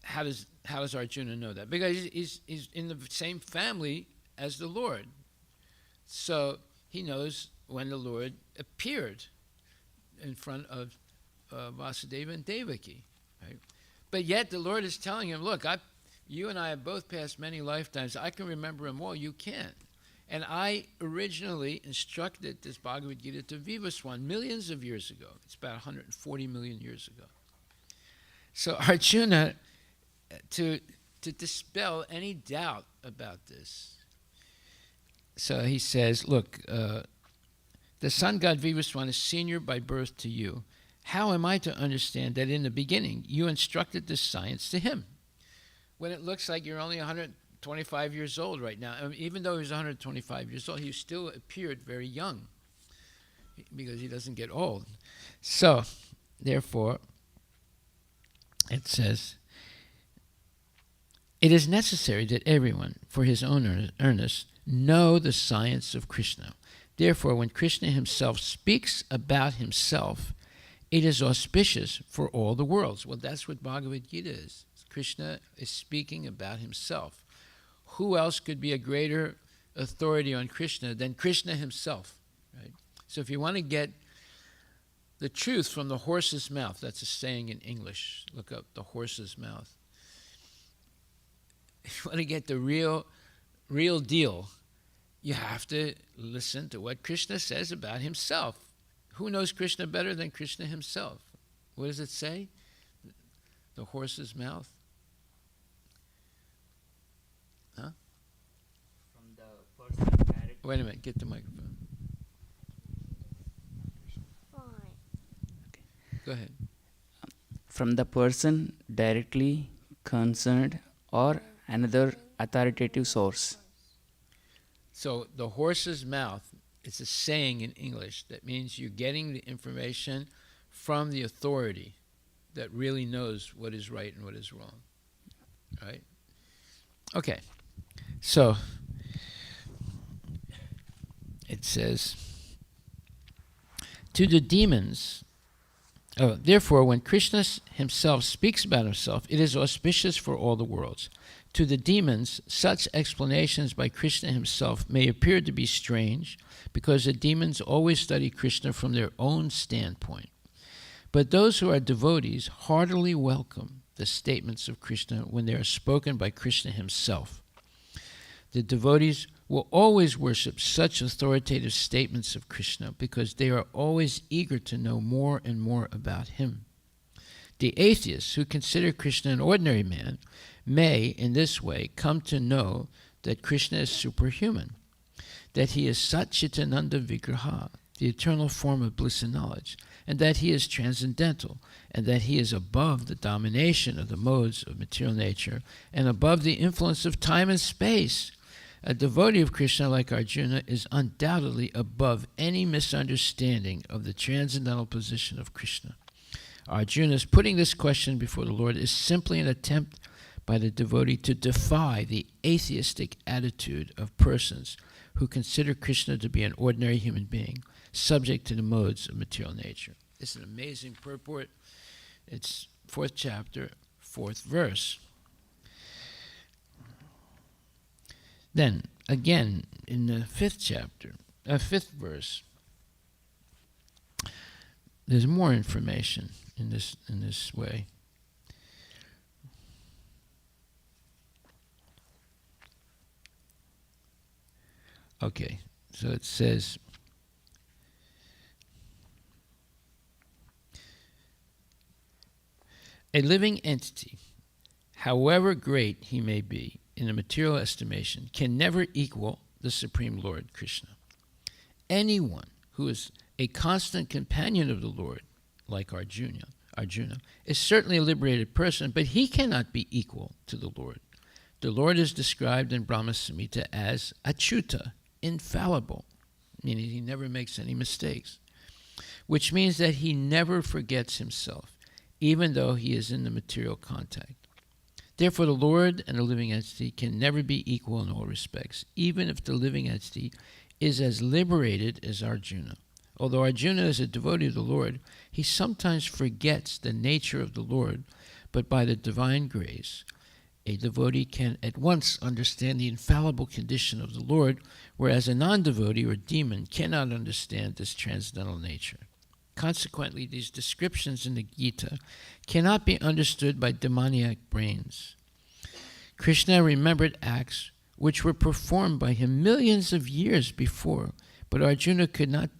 How does Arjuna know that? Because he's in the same family as the Lord. So he knows when the Lord appeared in front of Vasudeva and Devaki. Right? But yet the Lord is telling him, look, you and I have both passed many lifetimes. I can remember them all. You can't. And I originally instructed this Bhagavad Gita to Vivaswan millions of years ago. It's about 140 million years ago. So Arjuna, to dispel any doubt about this, so he says, look, the sun god Vivaswan is senior by birth to you. How am I to understand that in the beginning you instructed this science to him? When it looks like you're only 125 years old right now. I mean, even though he was 125 years old, he still appeared very young. because he doesn't get old. So, therefore, it says, it is necessary that everyone, for his own earnest, know the science of Krishna. Therefore, when Krishna himself speaks about himself, it is auspicious for all the worlds. Well, that's what Bhagavad Gita is. Krishna is speaking about himself. Who else could be a greater authority on Krishna than Krishna himself? Right? So if you want to get the truth from the horse's mouth, that's a saying in English. Look up the horse's mouth. If you want to get the real deal, you have to listen to what Krishna says about himself. Who knows Krishna better than Krishna himself? What does it say? The horse's mouth? Huh? From the person directly. Wait a minute, get the microphone. Go ahead. From the person directly concerned or another authoritative source. So the horse's mouth, it's a saying in English that means you're getting the information from the authority that really knows what is right and what is wrong. Right? Okay. So it says, to the demons, therefore, when Krishna himself speaks about himself, it is auspicious for all the worlds. To the demons, such explanations by Krishna himself may appear to be strange, because the demons always study Krishna from their own standpoint. But those who are devotees heartily welcome the statements of Krishna when they are spoken by Krishna himself. The devotees will always worship such authoritative statements of Krishna because they are always eager to know more and more about him. The atheists who consider Krishna an ordinary man may, in this way, come to know that Krishna is superhuman, that he is Satchitananda Vigraha, the eternal form of bliss and knowledge, and that he is transcendental, and that he is above the domination of the modes of material nature and above the influence of time and space. A devotee of Krishna like Arjuna is undoubtedly above any misunderstanding of the transcendental position of Krishna. Arjuna's putting this question before the Lord is simply an attempt by the devotee to defy the atheistic attitude of persons who consider Krishna to be an ordinary human being, subject to the modes of material nature. It's an amazing purport. It's 4th chapter, 4th verse. Then, again, in the 5th chapter, 5th verse, there's more information in this way. Okay, so it says, a living entity, however great he may be in a material estimation, can never equal the Supreme Lord Krishna. Anyone who is a constant companion of the Lord, like Arjuna, is certainly a liberated person, but he cannot be equal to the Lord. The Lord is described in Brahma Samhita as Achyuta, infallible, meaning he never makes any mistakes, which means that he never forgets himself, even though he is in the material contact. Therefore, the Lord and the living entity can never be equal in all respects, even if the living entity is as liberated as Arjuna. Although Arjuna is a devotee of the Lord, he sometimes forgets the nature of the Lord, but by the divine grace, a devotee can at once understand the infallible condition of the Lord, whereas a non-devotee or demon cannot understand this transcendental nature. Consequently, these descriptions in the Gita cannot be understood by demoniac brains. Krishna remembered acts which were performed by him millions of years before, but Arjuna could not,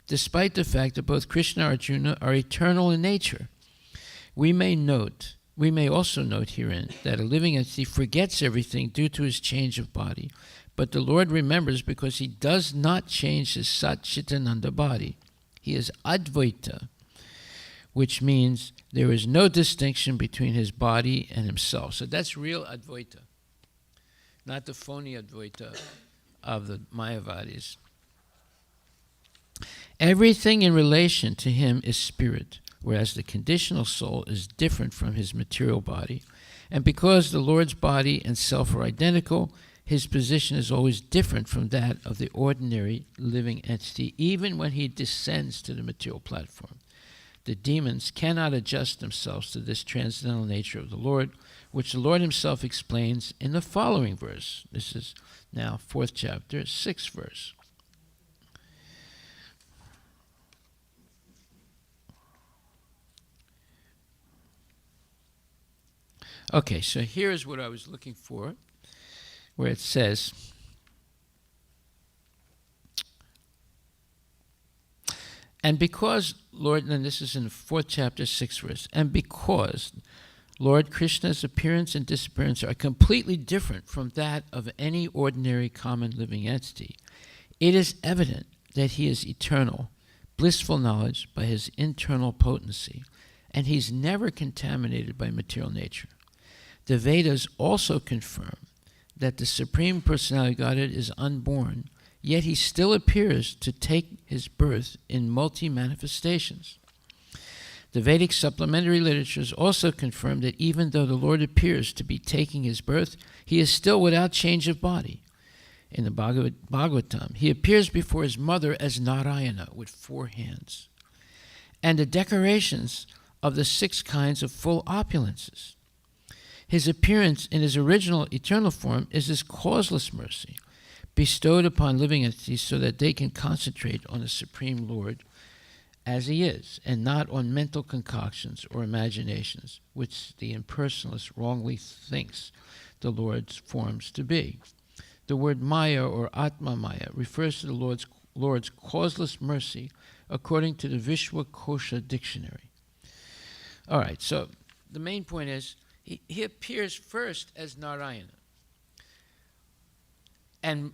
despite the fact that both Krishna and Arjuna are eternal in nature. We may also note herein that a living entity forgets everything due to his change of body, but the Lord remembers because he does not change his Satchitananda body. He is Advaita, which means there is no distinction between his body and himself. So that's real Advaita, not the phony Advaita of the Mayavadis. Everything in relation to him is spirit, whereas the conditional soul is different from his material body. And because the Lord's body and self are identical, his position is always different from that of the ordinary living entity, even when he descends to the material platform. The demons cannot adjust themselves to this transcendental nature of the Lord, which the Lord himself explains in the following verse. This is now 4th chapter, 6th verse. Okay, so here's what I was looking for, where it says, and because Lord, and this is in the 4th chapter, 6th verse, and because Lord Krishna's appearance and disappearance are completely different from that of any ordinary common living entity, it is evident that he is eternal, blissful knowledge by his internal potency, and he's never contaminated by material nature. The Vedas also confirm that the Supreme Personality of Godhead is unborn, yet he still appears to take his birth in multi-manifestations. The Vedic supplementary literatures also confirm that even though the Lord appears to be taking his birth, he is still without change of body. In the Bhagavatam, he appears before his mother as Narayana with 4 hands, and the decorations of the 6 kinds of full opulences. His appearance in his original eternal form is his causeless mercy, bestowed upon living entities so that they can concentrate on the Supreme Lord as he is, and not on mental concoctions or imaginations, which the impersonalist wrongly thinks the Lord's forms to be. The word Maya or Atma Maya refers to the Lord's causeless mercy according to the Vishwakosha dictionary. All right, so the main point is he appears first as Narayana. And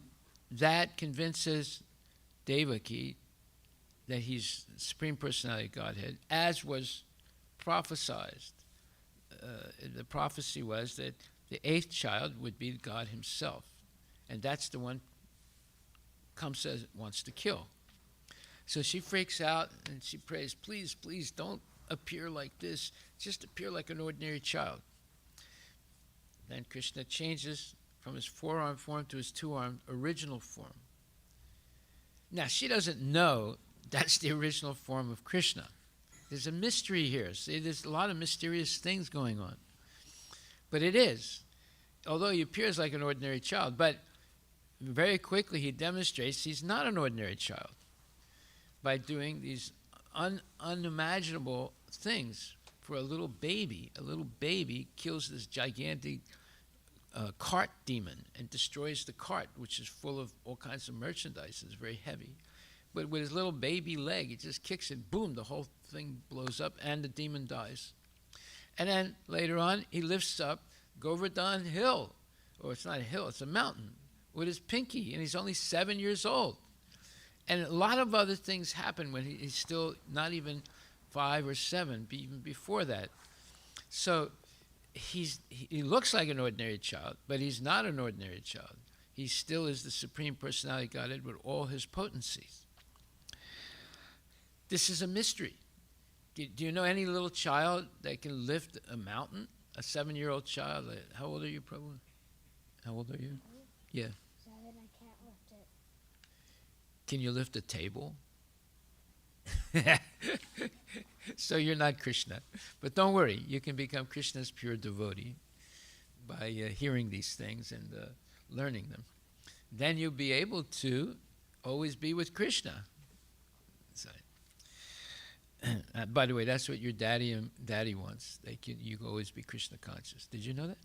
that convinces Devaki that he's the Supreme Personality of Godhead, as was prophesied. The prophecy was that the 8th child would be God himself. And that's the one Kamsa wants to kill. So she freaks out and she prays, please, please don't appear like this. Just appear like an ordinary child. Then Krishna changes from his 4-armed form to his 2-armed original form. Now, she doesn't know that's the original form of Krishna. There's a mystery here. See, there's a lot of mysterious things going on. But it is, although he appears like an ordinary child, but very quickly he demonstrates he's not an ordinary child by doing these unimaginable things for a little baby. A little baby kills this gigantic cart demon and destroys the cart, which is full of all kinds of merchandise. It's very heavy. But with his little baby leg, he just kicks it, boom, the whole thing blows up and the demon dies. And then later on, he lifts up Govardhan Hill, or it's not a hill, it's a mountain, with his pinky, and he's only 7 years old. And a lot of other things happen when he's still not even 5 or 7, even before that. So he looks like an ordinary child, but he's not an ordinary child. He still is the Supreme Personality of Godhead with all his potencies. This is a mystery. Do you know any little child that can lift a mountain? A 7-year-old child? How old are you, Prabhu? How old are you? Yeah. 7, I can't lift it. Can you lift a table? So you're not Krishna. But don't worry, you can become Krishna's pure devotee by hearing these things and learning them. Then you'll be able to always be with Krishna. So, by the way, that's what your daddy wants. You can always be Krishna conscious. Did you know that?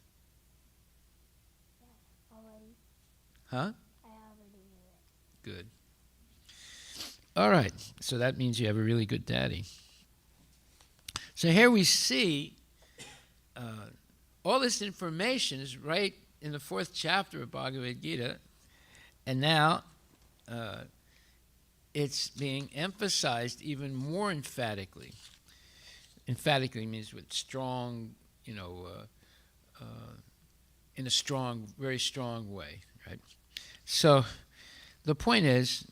Yeah, already. Huh? I already knew it. Good. All right. So that means you have a really good daddy. So here we see all this information is right in the 4th chapter of Bhagavad Gita, and now it's being emphasized even more emphatically. Emphatically means with strong, in a strong, very strong way, right? So the point is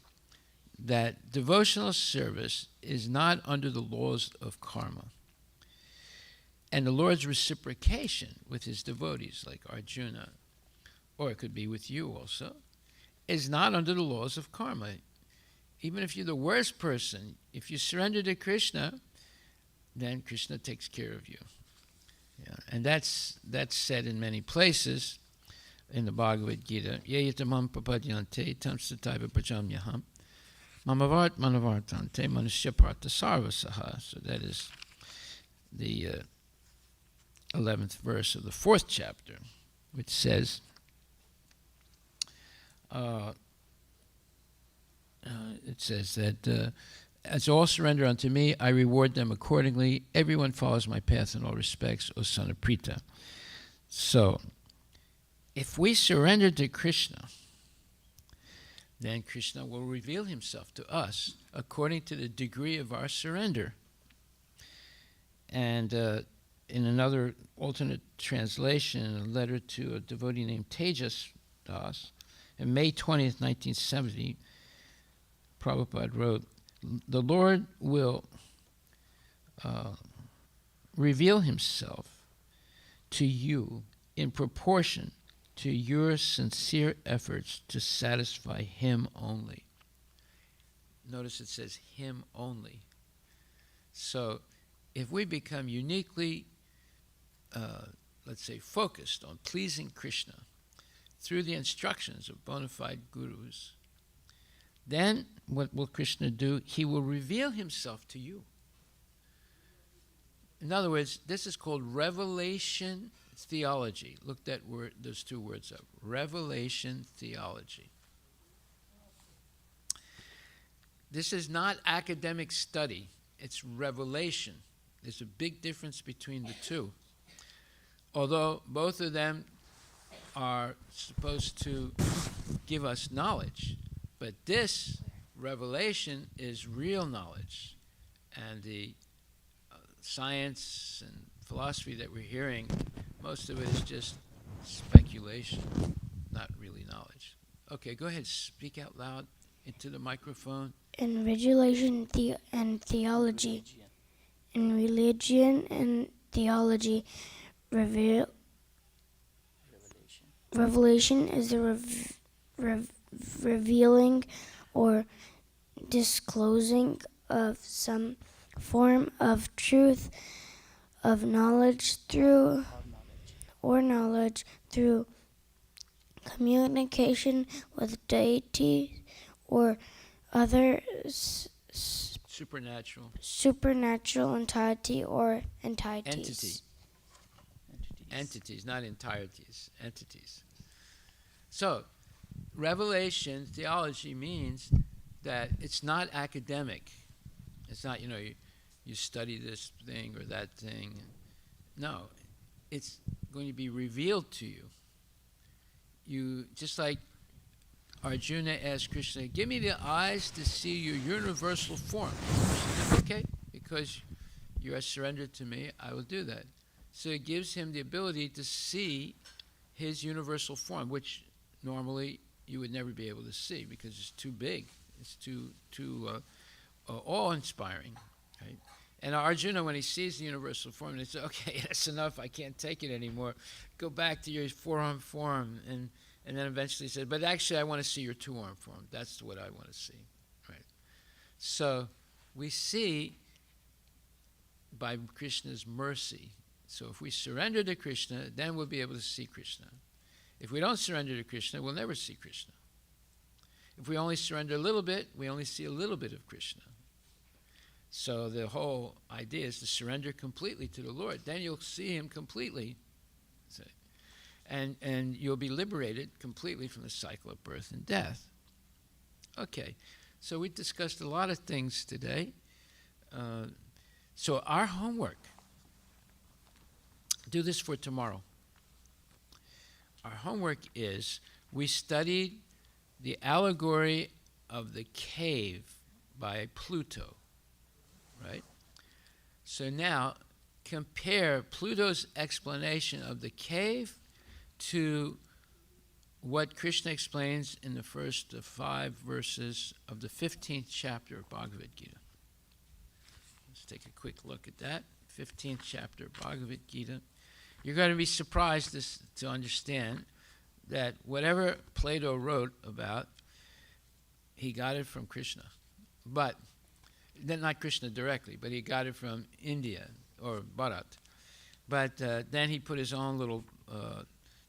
that devotional service is not under the laws of karma. And the Lord's reciprocation with his devotees, like Arjuna, or it could be with you also, is not under the laws of karma. Even if you're the worst person, if you surrender to Krishna, then Krishna takes care of you. Yeah. And that's said in many places in the Bhagavad Gita. Ye yatamam papadyante tam sataiva prajamyaham mamavart manavartante manusya partha sarvasaha. So that is the 11th verse of the 4th chapter, which says, that as all surrender unto me, I reward them accordingly. Everyone follows my path in all respects, O son of Prita. So, if we surrender to Krishna, then Krishna will reveal himself to us according to the degree of our surrender. And in another alternate translation, a letter to a devotee named Tejas Das, on May 20th, 1970, Prabhupada wrote, the Lord will reveal himself to you in proportion to your sincere efforts to satisfy him only. Notice it says him only. So if we become uniquely, let's say, focused on pleasing Krishna through the instructions of bona fide gurus, then what will Krishna do? He will reveal himself to you. In other words, this is called revelation theology. Look that word, those two words up. Revelation theology. This is not academic study. It's revelation. There's a big difference between the two. Although both of them are supposed to give us knowledge. But this revelation is real knowledge. And the science and philosophy that we're hearing, most of it is just speculation, not really knowledge. Okay, go ahead, speak out loud into the microphone. In regulation and theology, in religion and theology, revelation is the revealing or disclosing of some form of truth, of knowledge through communication with deity or other supernatural entity or entities. Entities, not entireties, entities. So, revelation theology means that it's not academic. It's not, you study this thing or that thing. No, it's going to be revealed to you. You, just like Arjuna asked Krishna, give me the eyes to see your universal form. Krishna said, okay, because you are surrendered to me, I will do that. So it gives him the ability to see his universal form, which normally you would never be able to see because it's too big. It's too awe-inspiring, right? And Arjuna, when he sees the universal form, he says, okay, that's enough, I can't take it anymore. Go back to your four-arm form. And then eventually he said, but actually I want to see your two-arm form. That's what I want to see, right? So we see by Krishna's mercy. So if we surrender to Krishna, then we'll be able to see Krishna. If we don't surrender to Krishna, we'll never see Krishna. If we only surrender a little bit, we only see a little bit of Krishna. So the whole idea is to surrender completely to the Lord. Then you'll see him completely. And you'll be liberated completely from the cycle of birth and death. Okay, so we discussed a lot of things today. So our homework, do this for tomorrow. Our homework is, we studied the allegory of the cave by Pluto, right? So now compare Pluto's explanation of the cave to what Krishna explains in the first 5 verses of the 15th chapter of Bhagavad Gita. Let's take a quick look at that. 15th chapter of Bhagavad Gita. You're going to be surprised to understand that whatever Plato wrote about, he got it from Krishna. But, not Krishna directly, but he got it from India, or Bharat. But then he put his own little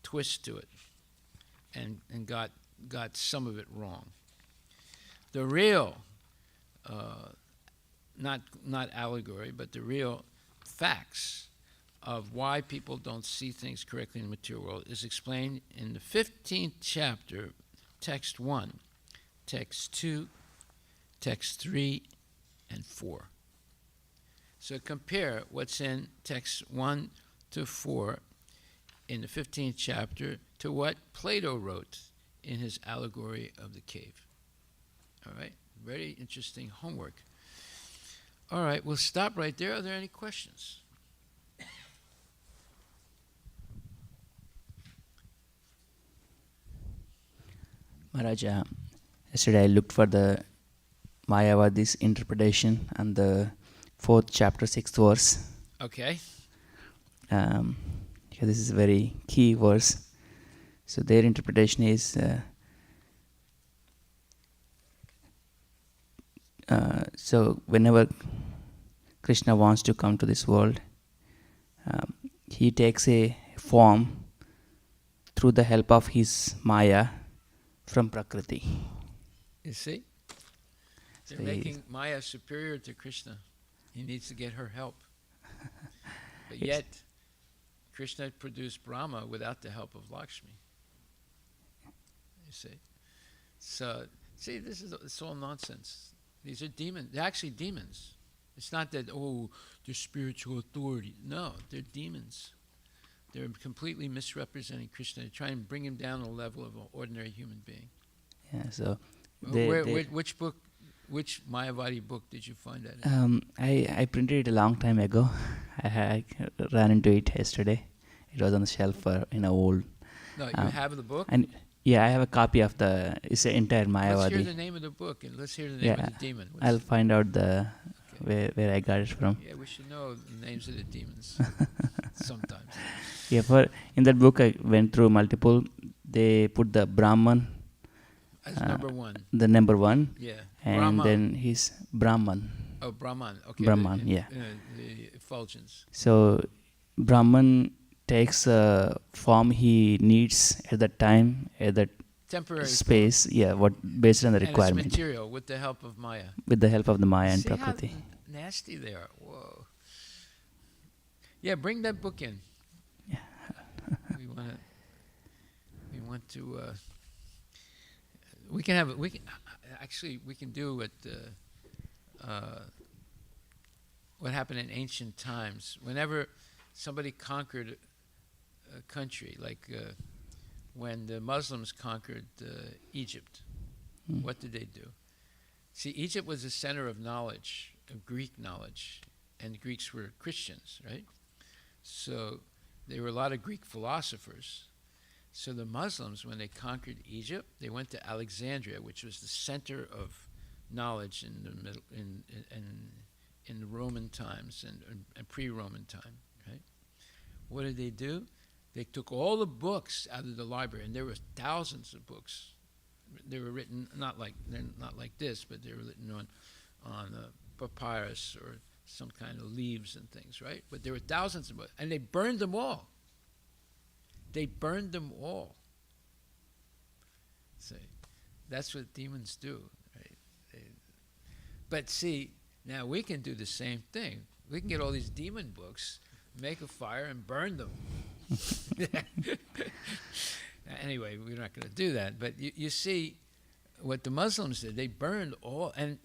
twist to it and got some of it wrong. The real, not allegory, but the real facts of why people don't see things correctly in the material world is explained in the 15th chapter, text 1, text 2, text 3, and 4. So compare what's in text 1 to 4 in the 15th chapter to what Plato wrote in his allegory of the cave. All right? Very interesting homework. All right, we'll stop right there. Are there any questions? Maharaj, yesterday I looked for the Mayavadi's interpretation and the 4th chapter, 6th verse. Okay. This is a very key verse. So their interpretation is so whenever Krishna wants to come to this world, he takes a form through the help of his Maya from Prakriti. You see? They're So making Maya superior to Krishna. He needs to get her help. But yet, Krishna produced Brahma without the help of Lakshmi. You see? So, see, it's all nonsense. These are demons. They're actually demons. It's not that, they're spiritual authority. No, they're demons. They're completely misrepresenting Krishna. They're trying to bring him down to the level of an ordinary human being. Yeah, so Which book, which Mayavadi book did you find that in? I printed it a long time ago. I ran into it yesterday. It was on the shelf in a old. No, you have the book? And yeah, I have a copy of it's the entire Mayavadi. Let's hear the name of the book and let's hear the name of the demon. I'll find out where I got it from. Yeah, we should know the names of the demons sometimes. Yeah, in that book I went through multiple. They put the Brahman as number 1. The number 1. Yeah. And Brahman. then he's Brahman. Oh, Brahman. Okay. Brahman, yeah. The effulgence. So Brahman takes a form he needs at that time, at that temporary space, based on the requirement. And it's material with the help of Maya. With the help of the Maya and See Prakriti. how nasty they are. Whoa. Yeah, bring that book in. Yeah. we want to we can do what happened in ancient times. Whenever somebody conquered a country, like when the Muslims conquered Egypt, what did they do? See, Egypt was the center of knowledge, of Greek knowledge, and the Greeks were Christians, right? So there were a lot of Greek philosophers. So the Muslims, when they conquered Egypt, they went to Alexandria, which was the center of knowledge in the middle, in the Roman times and pre-Roman time, right? What did they do? They took all the books out of the library, and there were thousands of books. They were written not like this, but they were written on papyrus or some kind of leaves and things, right? But there were thousands of books, and they burned them all. They burned them all. See, that's what demons do, right? But see, now we can do the same thing. We can get all these demon books, make a fire, and burn them. Anyway, we're not going to do that. But you see what the Muslims did. They burned all. And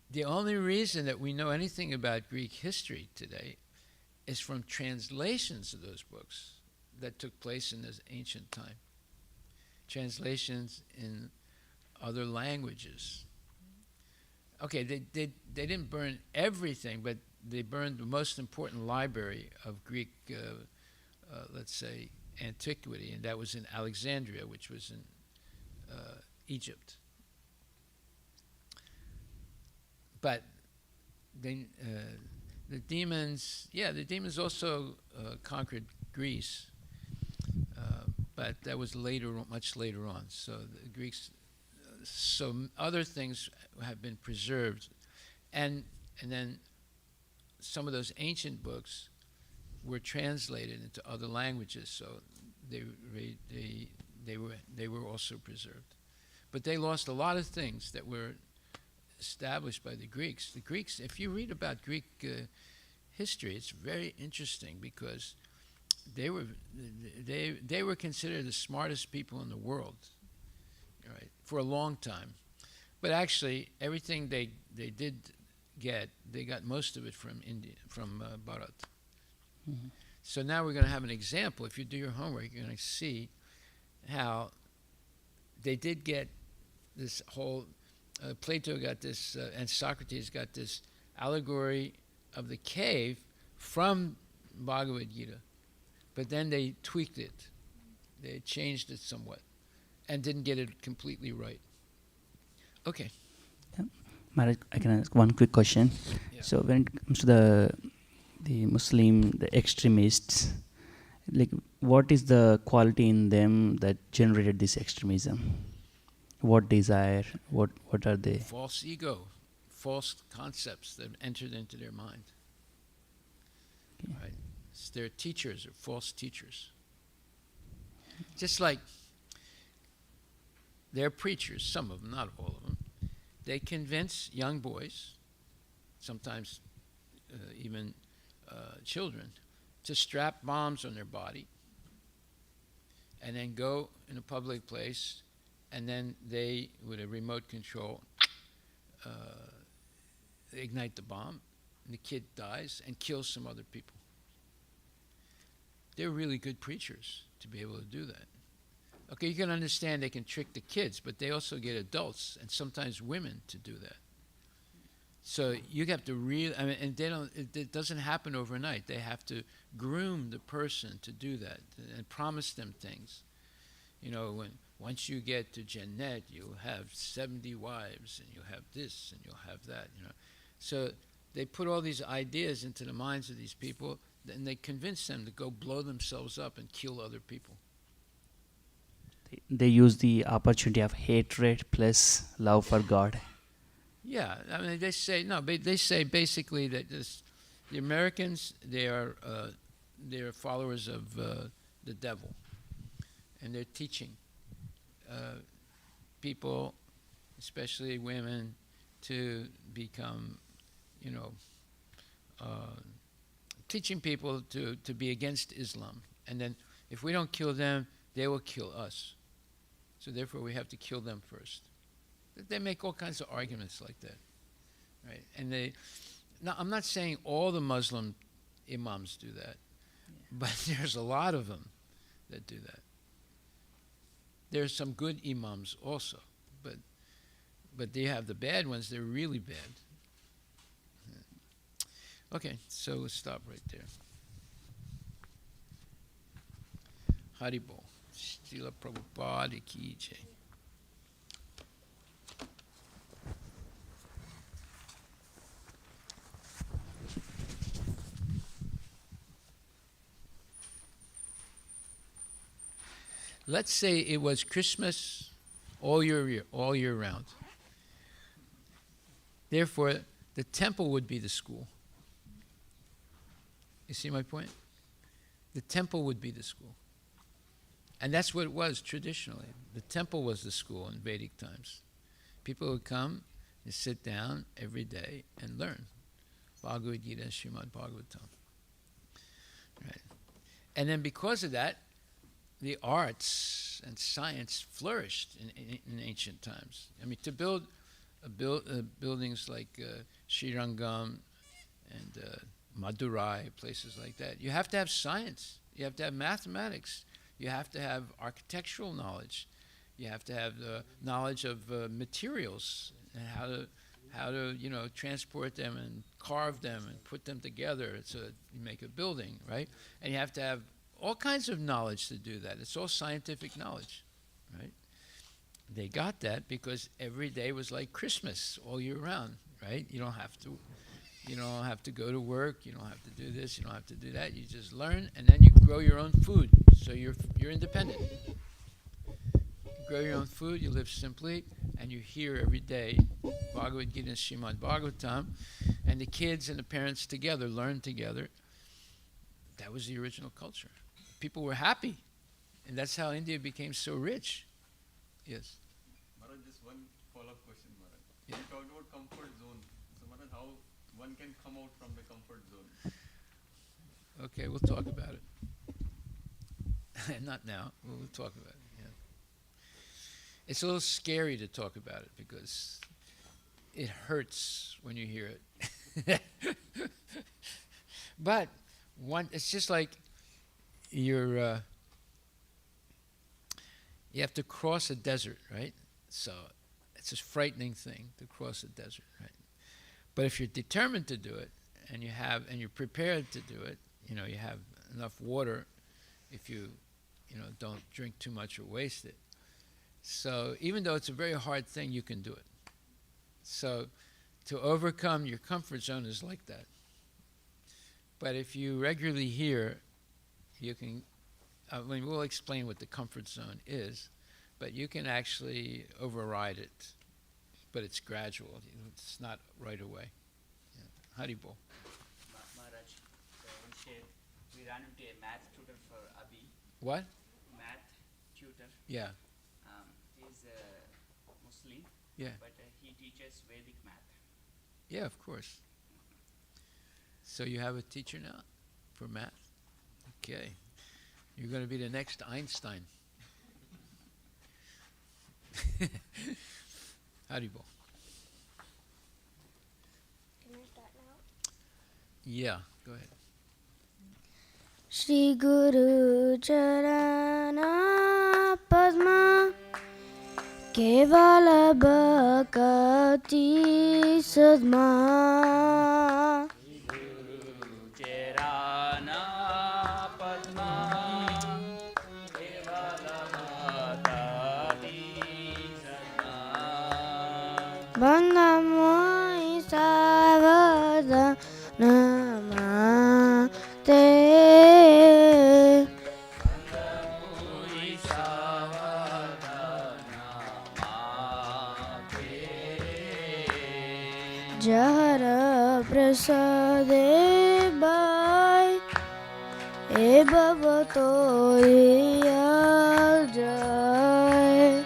the only reason that we know anything about Greek history today is from translations of those books that took place in this ancient time. Translations in other languages. Okay, they didn't burn everything, but they burned the most important library of Greek, let's say, antiquity, and that was in Alexandria, which was Egypt. But they, the demons also conquered Greece, but that was much later on. So the Greeks, other things have been preserved, and then some of those ancient books were translated into other languages, so they were also preserved. But they lost a lot of things that were established by the Greeks. The Greeks, if you read about Greek history, it's very interesting because they were considered the smartest people in the world, right, for a long time. But actually, everything they did get, they got most of it from India, from Bharat. Mm-hmm. So now we're going to have an example. If you do your homework, you're going to see how they did get this whole, Plato got this, and Socrates got this allegory of the cave from Bhagavad Gita. But then they tweaked it. They changed it somewhat and didn't get it completely right. Okay. Yeah. Maharaj, I can ask one quick question. Yeah. So when it comes to the Muslim, the extremists, like what is the quality in them that generated this extremism? What desire? What are they? False ego, false concepts that entered into their mind. Okay. Right? It's their teachers or false teachers. Just like their preachers, some of them, not all of them, they convince young boys, sometimes even children, to strap bombs on their body and then go in a public place, and then they, with a remote control, ignite the bomb, and the kid dies and kills some other people. They're really good preachers to be able to do that. Okay, you can understand they can trick the kids, but they also get adults and sometimes women to do that. So you have to really, I mean, and they don't, it doesn't happen overnight. They have to groom the person to do that and promise them things. You know, once you get to Jannat, you'll have 70 wives, and you'll have this, and you'll have that, you know. So they put all these ideas into the minds of these people, and they convince them to go blow themselves up and kill other people. They use the opportunity of hatred plus love for God. Yeah, I mean, they say basically that the Americans, they're followers of the devil, and they're teaching people, especially women, to become, you know, teaching people to be against Islam. And then if we don't kill them, they will kill us. So therefore we have to kill them first. They make all kinds of arguments like that, right? And now I'm not saying all the Muslim imams do that, but there's a lot of them that do that. There's some good imams also, but they have the bad ones. They're really bad. Okay, so we'll stop right there. Haribol. Srila Prabhupada ki jai. Let's say it was Christmas all year round. Therefore, the temple would be the school. You see my point? The temple would be the school. And that's what it was traditionally. The temple was the school in Vedic times. People would come and sit down every day and learn Bhagavad Gita, Srimad Bhagavatam. Right. And then because of that, the arts and science flourished in ancient times. I mean, to build buildings like Srirangam and Madurai, places like that, you have to have science. You have to have mathematics. You have to have architectural knowledge. You have to have the knowledge of materials and how to transport them and carve them and put them together so that you make a building, right? And you have to have all kinds of knowledge to do that. It's all scientific knowledge, right? they got that because every day was like Christmas all year round, right? You don't have to go to work. You don't have to do this. You don't have to do that. You just learn, and then you grow your own food. So you're independent. You grow your own food. You live simply, and you hear every day Bhagavad Gita and Srimad Bhagavatam, and the kids and the parents together learn together. That was the original culture. People were happy, and that's how India became so rich. Yes. Maharaj, just one follow-up question, Maharaj. Yeah. You talked about comfort zone. So Maharaj, how one can come out from the comfort zone? Okay, we'll talk about it. Not now. We'll talk about it. Yeah. It's a little scary to talk about it because it hurts when you hear it. But it's just like you have to cross a desert, right? So it's a frightening thing to cross a desert, right? But if you're determined to do it, and you're prepared to do it, you have enough water. If you don't drink too much or waste it. So even though it's a very hard thing, you can do it. So to overcome your comfort zone is like that. But if you regularly hear, you can. We'll explain what the comfort zone is, but you can actually override it. But it's gradual. It's not right away. Yeah. Haribol. Maharaj, we ran into a math tutor for Abhi. What? Math tutor. Yeah. He's a Muslim. Yeah. But he teaches Vedic math. Yeah, of course. So you have a teacher now for math? Okay. You're going to be the next Einstein. Haribol. Can I start now? Yeah, go ahead. Shri Guru Charana Padma Kevala Bhakati Sadma Bandhamoi Savada Namate Jara Prasade Bhai E Bhavato Jai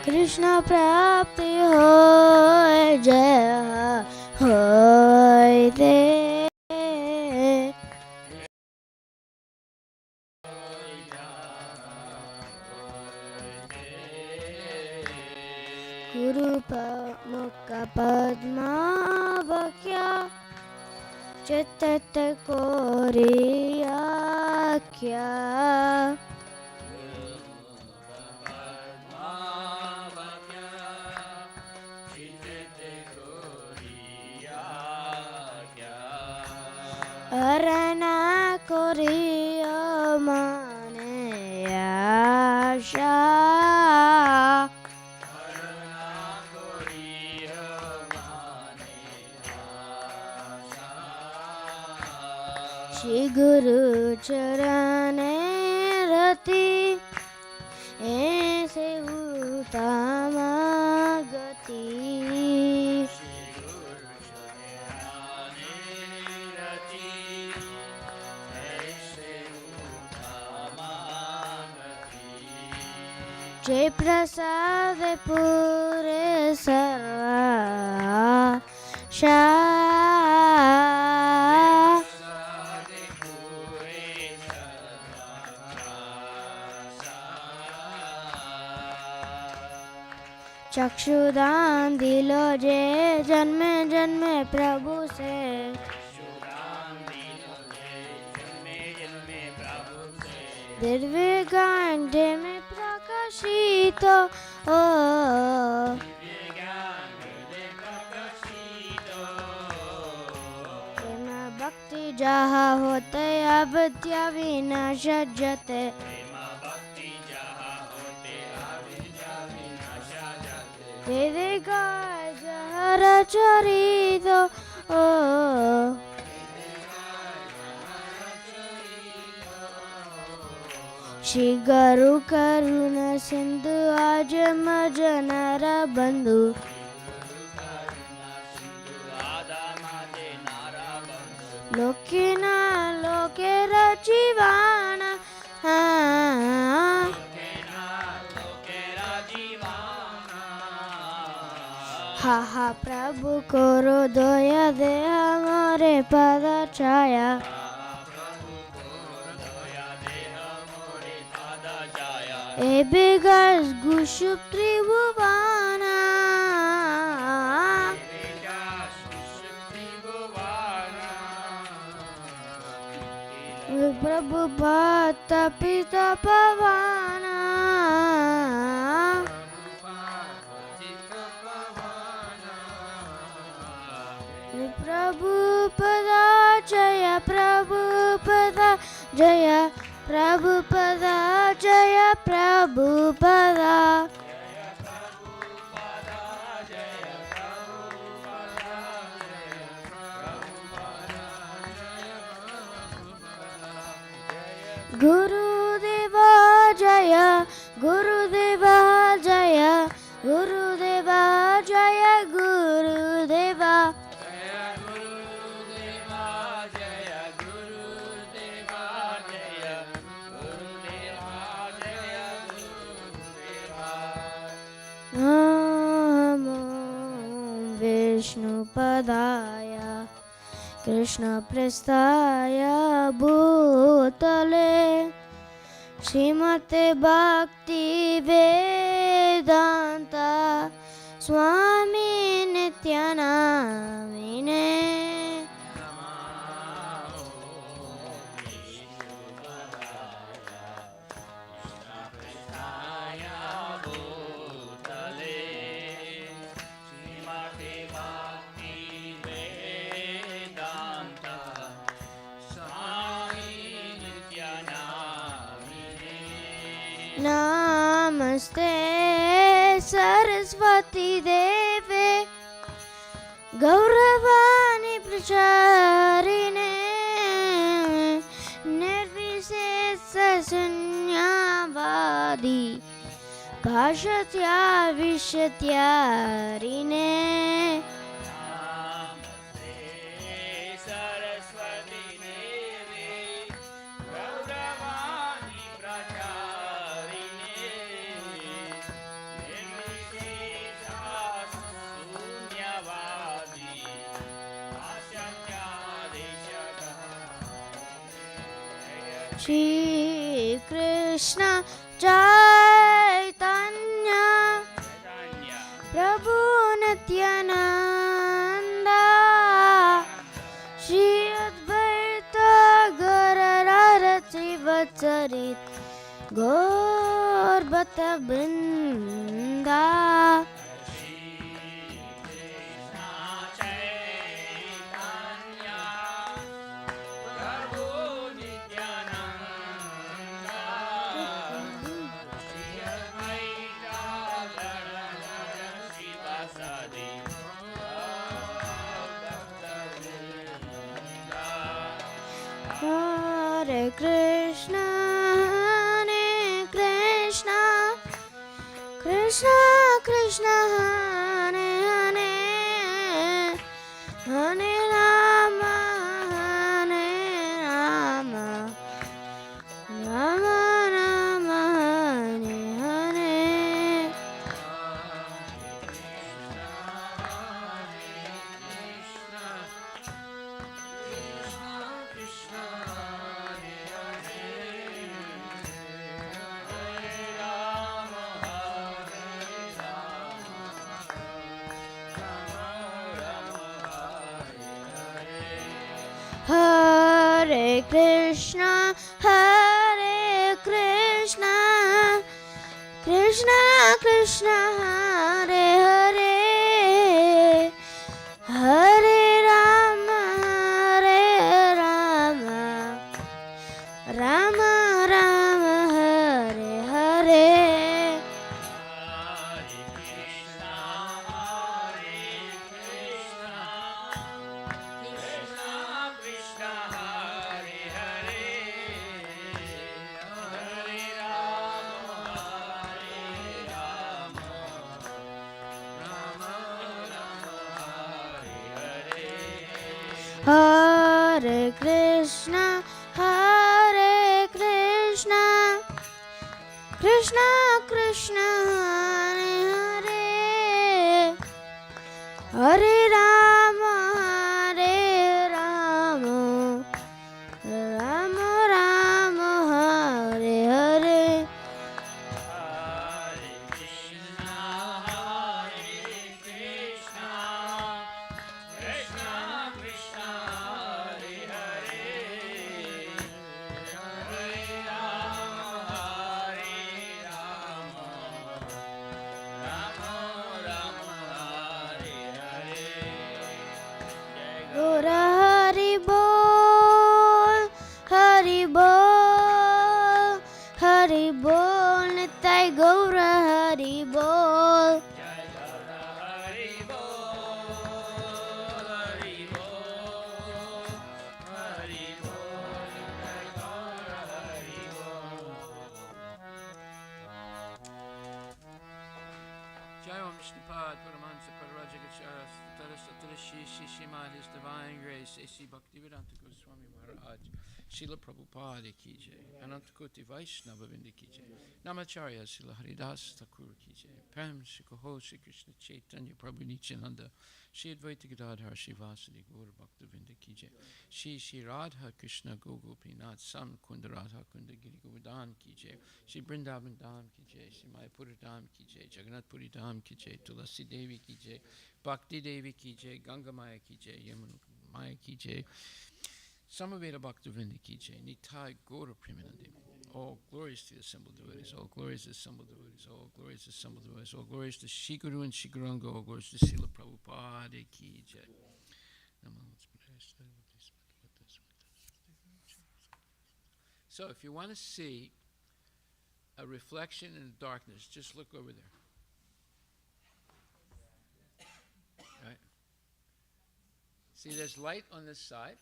Krishna prapti hoy jaya hoy de Guru Mukha Padma Vakya Chitta Koriya Kya Arana Koriya Mane Asha Shri Guru Charane Rati Aise Uttama Gati Jai Prasad Pure Sarva Shah चक्षुदान दिलो जे जन्मे जन्मे प्रभु से दिव्य गांडे में प्रकाशित ओ जहाँ होते अविद्या विनाशजते विवेकाय जहर चरितो श्री गुरु करुणा सिंधु आज मजनर बंधु लोकेना लोकेर जीवाना हा हा प्रभु करो दया दे हमारे पद छाया ए बेगस गुशुप त्रिभुवाना प्रभु भक्त पिता पवाना प्रभु पदा जय प्रभु पदा जय प्रभु पदा जय प्रभु पदा गुरुदेवा जय गुरुदेवा जय गुरुदेवा जय गुरुदेवा नमो विष्णुपदाय कृष्णप्रस्थाय भूतले श्रीमते भक्ति वेदांत स्वामी नित्यानामिने नमस्ते सरस्वती देवे गौरवाणी प्रचारिणे निर्विशेष शून्यवादी भाषत्या विशत्यारिणे श्री कृष्ण चैतन्य प्रभु नित्यानंद श्री अद्वैत गदाधर श्रीवत्सरित गौर भक्त वृंदा Hare Krishna, Krishna Krishna, Hare Hare, Hare Rama, Hare Rama, Rama Rama, Hare Hare. Hare Krishna, Krishna Krishna, Hare Hare, Hare Rama, Hare Rama. Hare Krishna, Krishna Krishna, Hare Hare, Hare Rama, Rama Rama, Hare Hare. Gora Hari Bol, Hari Bol, Nitai Gora Hari Bol. Jai Om Vishnupad Paramahansa Pararajagacharya Satara Shishimad His Divine Grace A.C. Bhaktivedanta Goswami Maharaj Srila Prabhupada Ki Jai Anantakoti Vaishnava Vrinda Ki Jai Namacharya Srila Haridas Thakur Ki Jai Prem Shri Kaho Shri Krishna Chaitanya Prabhu Nityananda Shri Advaita Gadadhar Shri Vasadi Gaur Bhakta Vrinda Ki Jai Shri Radha Krishna Gopinath Sam Kunda Radha Kunda Giri Govardhan Ki Jai Shri Brindavan Dham Ki Jai Shri Mayapur Dham Ki Jai Jagannath Puri Dham Ki Jai Tulasi Devi Ki Jai Bhakti Devi Ki Jai Ganga Maya Ki Jai Yamuna Maya Ki Jai Samaveda Bhakta Vrinda Ki Jai Nitai Gaura Premanande. All glories to the assembled devotees, all glories to the assembled devotees, all glories to the assembled devotees, all glories to Shri Guru and Shri Guranga, all glories to Srila Prabhupada Ki Jai. So if you want to see a reflection in the darkness, just look over there. Right? See, there's light on this side.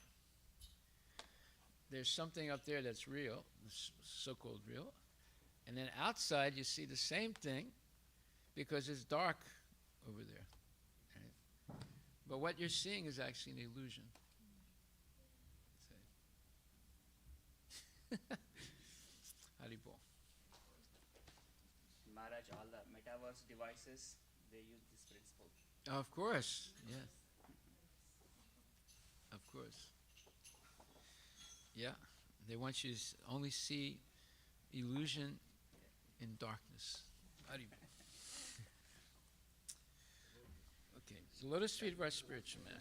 There's something up there that's real, so-called real. And then outside you see the same thing because it's dark over there. Right? But what you're seeing is actually an illusion. Haribol. Maharaj, all the metaverse devices, they use this principle. Of course, yes. Of course. Yeah, they want you to only see illusion in darkness. Haribol. Okay, so Lotus Feet of our spiritual master.